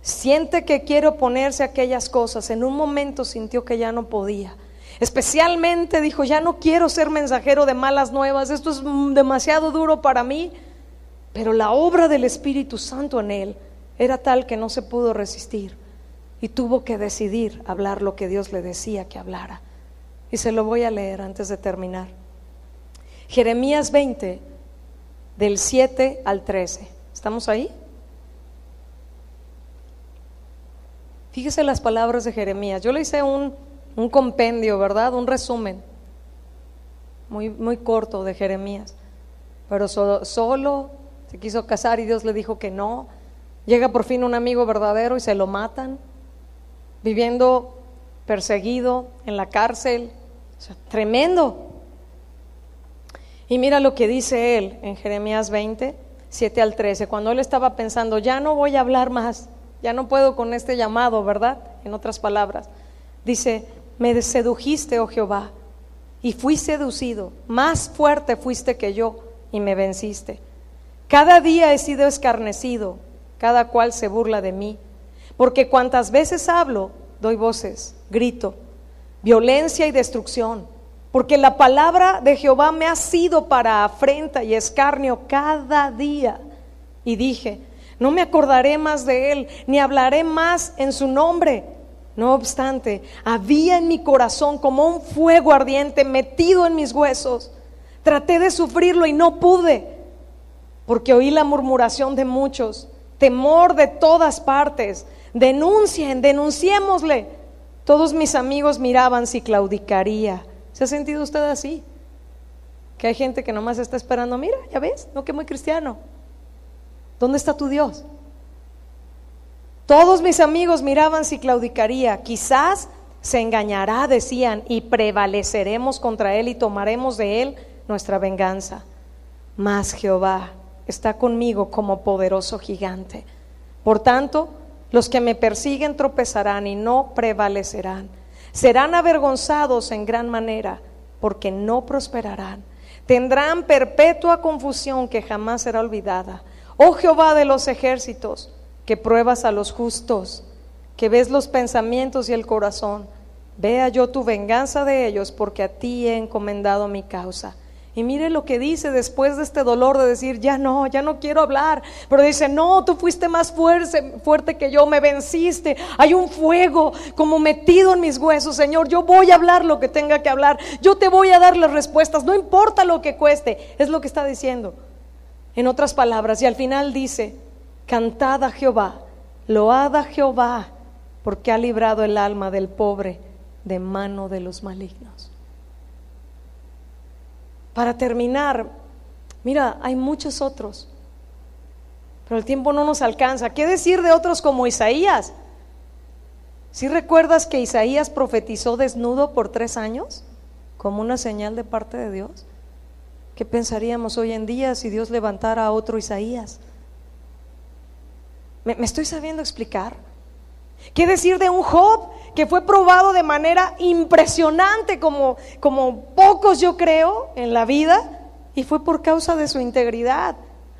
Siente que quiere oponerse a aquellas cosas. En un momento sintió que ya no podía. Especialmente dijo, ya no quiero ser mensajero de malas nuevas, esto es demasiado duro para mí. Pero la obra del Espíritu Santo en él era tal que no se pudo resistir y tuvo que decidir hablar lo que Dios le decía que hablara. Y se lo voy a leer antes de terminar. Jeremías 20, del 7 al 13. ¿Estamos ahí? Fíjese las palabras de Jeremías. Yo le hice un compendio, ¿verdad?, un resumen muy, muy corto de Jeremías, pero solo se quiso casar y Dios le dijo que no. Llega por fin un amigo verdadero y se lo matan, viviendo perseguido en la cárcel. O sea, tremendo. Y mira lo que dice él en Jeremías 20, 7 al 13, cuando él estaba pensando, ya no voy a hablar más, ya no puedo con este llamado, ¿verdad? En otras palabras, dice, me sedujiste, oh Jehová, y fui seducido, más fuerte fuiste que yo, y me venciste. Cada día he sido escarnecido, cada cual se burla de mí, porque cuantas veces hablo, doy voces, grito, violencia y destrucción, porque la palabra de Jehová me ha sido para afrenta y escarnio cada día. Y dije, no me acordaré más de él, ni hablaré más en su nombre. No obstante, había en mi corazón como un fuego ardiente metido en mis huesos. Traté de sufrirlo y no pude, porque oí la murmuración de muchos, temor de todas partes. Denunciémosle. Todos mis amigos miraban si claudicaría. ¿Se ha sentido usted así? Que hay gente que nomás está esperando, mira, ya ves, no que muy cristiano. ¿Dónde está tu Dios? Todos mis amigos miraban si claudicaría, quizás se engañará, decían, y prevaleceremos contra él y tomaremos de él nuestra venganza. Mas Jehová está conmigo como poderoso gigante. Por tanto, los que me persiguen tropezarán y no prevalecerán. Serán avergonzados en gran manera, porque no prosperarán. Tendrán perpetua confusión que jamás será olvidada. Oh Jehová de los ejércitos, que pruebas a los justos, que ves los pensamientos y el corazón, vea yo tu venganza de ellos, porque a ti he encomendado mi causa. Y mire lo que dice después de este dolor de decir, ya no quiero hablar, pero dice, no, tú fuiste más fuerte que yo, me venciste, hay un fuego como metido en mis huesos, Señor, yo voy a hablar lo que tenga que hablar, yo te voy a dar las respuestas, no importa lo que cueste, es lo que está diciendo, en otras palabras, y al final dice, cantad a Jehová, load a Jehová, porque ha librado el alma del pobre de mano de los malignos. Para terminar, mira, hay muchos otros, pero el tiempo no nos alcanza. ¿Qué decir de otros como Isaías? ¿Sí recuerdas que Isaías profetizó desnudo por 3 años como una señal de parte de Dios? ¿Qué pensaríamos hoy en día si Dios levantara a otro Isaías? ¿Me estoy sabiendo explicar? ¿Qué decir de un Job que fue probado de manera impresionante como pocos yo creo en la vida, y fue por causa de su integridad?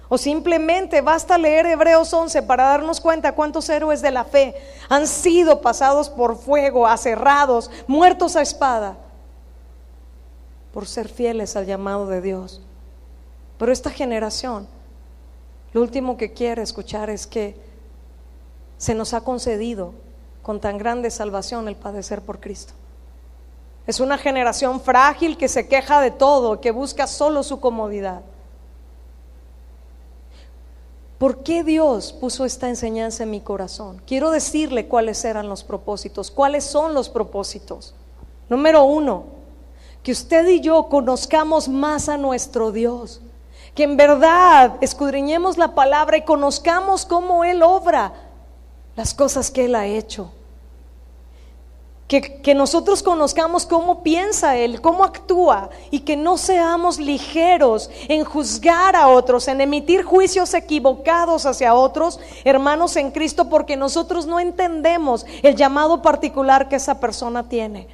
O simplemente basta leer Hebreos 11 para darnos cuenta cuántos héroes de la fe han sido pasados por fuego, aserrados, muertos a espada, por ser fieles al llamado de Dios. Pero esta generación, lo último que quiere escuchar es que se nos ha concedido con tan grande salvación el padecer por Cristo. Es una generación frágil que se queja de todo, que busca solo su comodidad. ¿Por qué Dios puso esta enseñanza en mi corazón? Quiero decirle cuáles eran los propósitos. ¿Cuáles son los propósitos? Número 1, que usted y yo conozcamos más a nuestro Dios, que en verdad escudriñemos la palabra y conozcamos cómo Él obra las cosas que Él ha hecho, que nosotros conozcamos cómo piensa Él, cómo actúa, y que no seamos ligeros en juzgar a otros, en emitir juicios equivocados hacia otros hermanos en Cristo, porque nosotros no entendemos el llamado particular que esa persona tiene,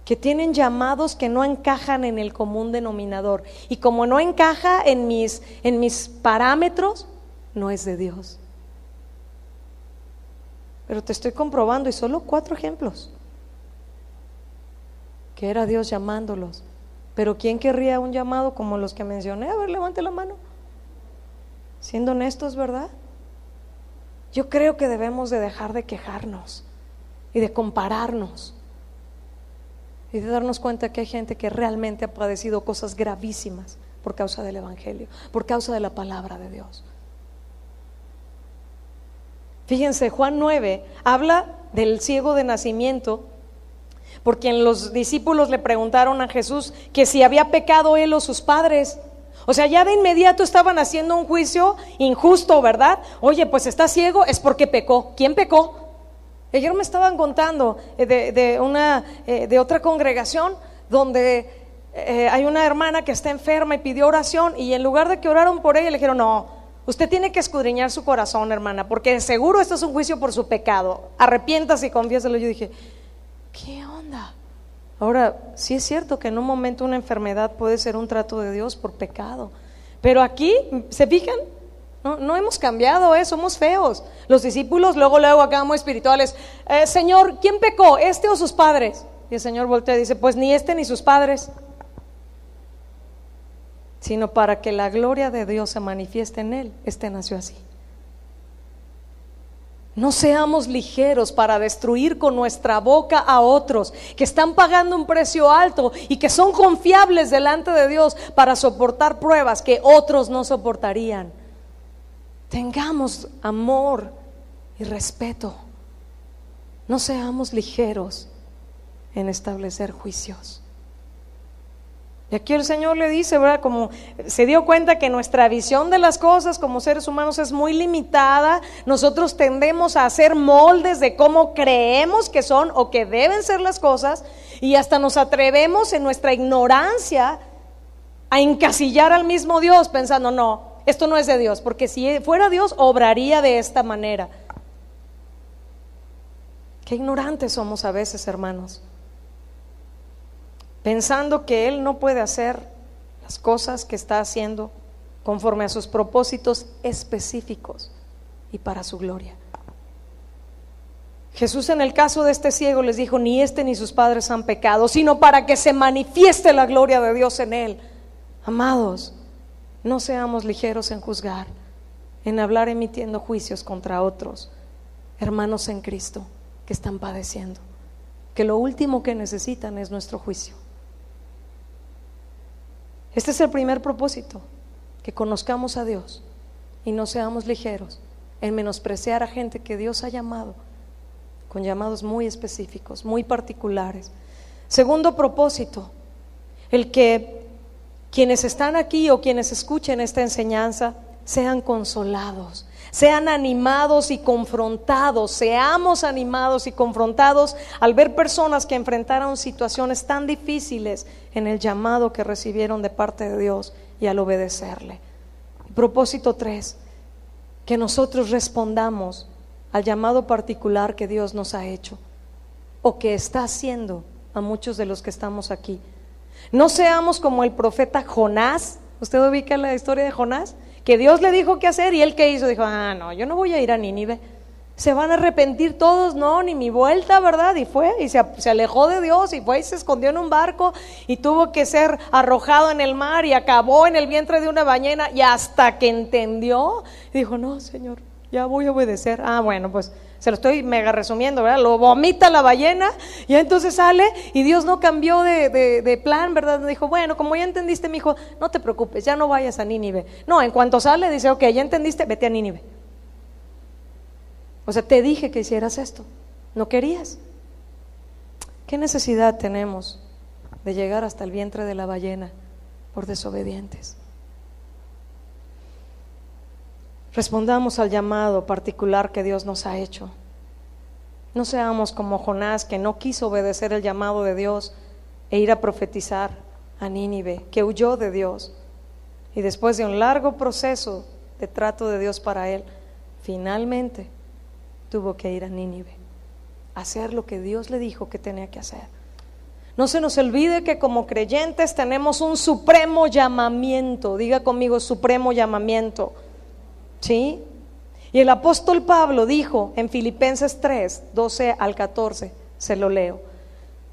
que tienen llamados que no encajan en el común denominador, y como no encaja en mis parámetros, no es de Dios. Pero te estoy comprobando, y solo 4 ejemplos, que era Dios llamándolos. Pero ¿quién querría un llamado como los que mencioné? A ver, levante la mano. Siendo honestos, ¿verdad? Yo creo que debemos de dejar de quejarnos y de compararnos, y de darnos cuenta que hay gente que realmente ha padecido cosas gravísimas por causa del Evangelio, por causa de la palabra de Dios. Fíjense, Juan 9 habla del ciego de nacimiento, porque los discípulos le preguntaron a Jesús que si había pecado él o sus padres. O sea, ya de inmediato estaban haciendo un juicio injusto, ¿verdad? Oye, pues está ciego, es porque pecó. ¿Quién pecó? Ayer me estaban contando de otra congregación donde hay una hermana que está enferma y pidió oración, y en lugar de que oraron por ella le dijeron: no, usted tiene que escudriñar su corazón, hermana, porque seguro esto es un juicio por su pecado. Arrepiéntase y confiéselo. Yo dije: ¿qué onda? Ahora, sí es cierto que en un momento una enfermedad puede ser un trato de Dios por pecado, pero aquí, ¿se fijan? No hemos cambiado, somos feos. Los discípulos luego acá muy espirituales: Señor, ¿quién pecó, este o sus padres? Y el Señor voltea y dice: pues ni este ni sus padres, sino para que la gloria de Dios se manifieste en él. Este nació así. No seamos ligeros para destruir con nuestra boca a otros que están pagando un precio alto y que son confiables delante de Dios para soportar pruebas que otros no soportarían. Tengamos amor y respeto. No seamos ligeros en establecer juicios. Y aquí el Señor le dice, ¿verdad? Como se dio cuenta que nuestra visión de las cosas como seres humanos es muy limitada, nosotros tendemos a hacer moldes de cómo creemos que son o que deben ser las cosas, y hasta nos atrevemos en nuestra ignorancia a encasillar al mismo Dios pensando: no, esto no es de Dios, porque si fuera Dios obraría de esta manera. Qué ignorantes somos a veces, hermanos, pensando que Él no puede hacer las cosas que está haciendo conforme a sus propósitos específicos y para su gloria. Jesús, en el caso de este ciego, les dijo: ni este ni sus padres han pecado, sino para que se manifieste la gloria de Dios en él. Amados, no seamos ligeros en juzgar, en hablar emitiendo juicios contra otros hermanos en Cristo que están padeciendo, que lo último que necesitan es nuestro juicio. Este es el primer propósito: que conozcamos a Dios y no seamos ligeros en menospreciar a gente que Dios ha llamado con llamados muy específicos, muy particulares. Segundo propósito: el que quienes están aquí o quienes escuchen esta enseñanza sean consolados, sean animados y confrontados, seamos animados y confrontados al ver personas que enfrentaron situaciones tan difíciles en el llamado que recibieron de parte de Dios y al obedecerle. Propósito 3: que nosotros respondamos al llamado particular que Dios nos ha hecho o que está haciendo a muchos de los que estamos aquí. No seamos como el profeta Jonás. ¿Usted ubica la historia de Jonás? Que Dios le dijo qué hacer, y él qué hizo, dijo: no, yo no voy a ir a Nínive, se van a arrepentir todos, no, ni mi vuelta, ¿verdad? Y fue, y se alejó de Dios, y fue y se escondió en un barco, y tuvo que ser arrojado en el mar, y acabó en el vientre de una ballena, y hasta que entendió, dijo: no, Señor, ya voy a obedecer. Bueno, pues se lo estoy mega resumiendo, ¿verdad? Lo vomita la ballena, y entonces sale, y Dios no cambió de plan, ¿verdad? Dijo: bueno, como ya entendiste, mi hijo, no te preocupes, ya no vayas a Nínive. No, en cuanto sale, dice: ok, ya entendiste, vete a Nínive. O sea, te dije que hicieras esto, no querías. ¿Qué necesidad tenemos de llegar hasta el vientre de la ballena por desobedientes? Respondamos al llamado particular que Dios nos ha hecho. No seamos como Jonás, que no quiso obedecer el llamado de Dios e ir a profetizar a Nínive, que huyó de Dios, y después de un largo proceso de trato de Dios para él, finalmente tuvo que ir a Nínive, a hacer lo que Dios le dijo que tenía que hacer. No se nos olvide que como creyentes tenemos un supremo llamamiento. Diga conmigo: supremo llamamiento. ¿Sí? Y el apóstol Pablo dijo en Filipenses 3, 12 al 14, se lo leo: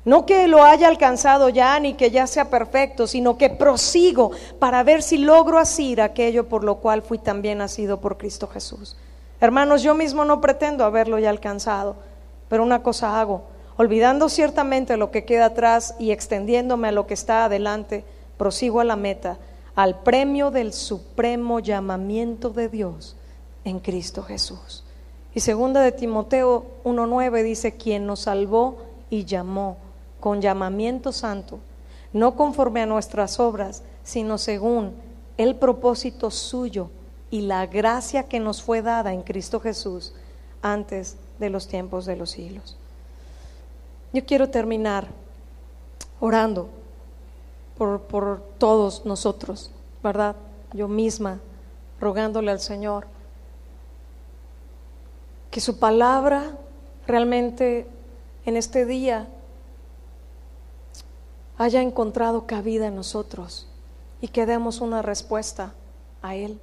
no que lo haya alcanzado ya, ni que ya sea perfecto, sino que prosigo para ver si logro asir aquello por lo cual fui también nacido por Cristo Jesús. Hermanos, yo mismo no pretendo haberlo ya alcanzado, pero una cosa hago: olvidando ciertamente lo que queda atrás y extendiéndome a lo que está adelante, prosigo a la meta, al premio del supremo llamamiento de Dios en Cristo Jesús. Y segunda de Timoteo 1:9 dice: quien nos salvó y llamó con llamamiento santo, no conforme a nuestras obras, sino según el propósito suyo y la gracia que nos fue dada en Cristo Jesús antes de los tiempos de los siglos. Yo quiero terminar orando por todos nosotros, ¿verdad? Yo misma, rogándole al Señor que su palabra realmente en este día haya encontrado cabida en nosotros y que demos una respuesta a Él.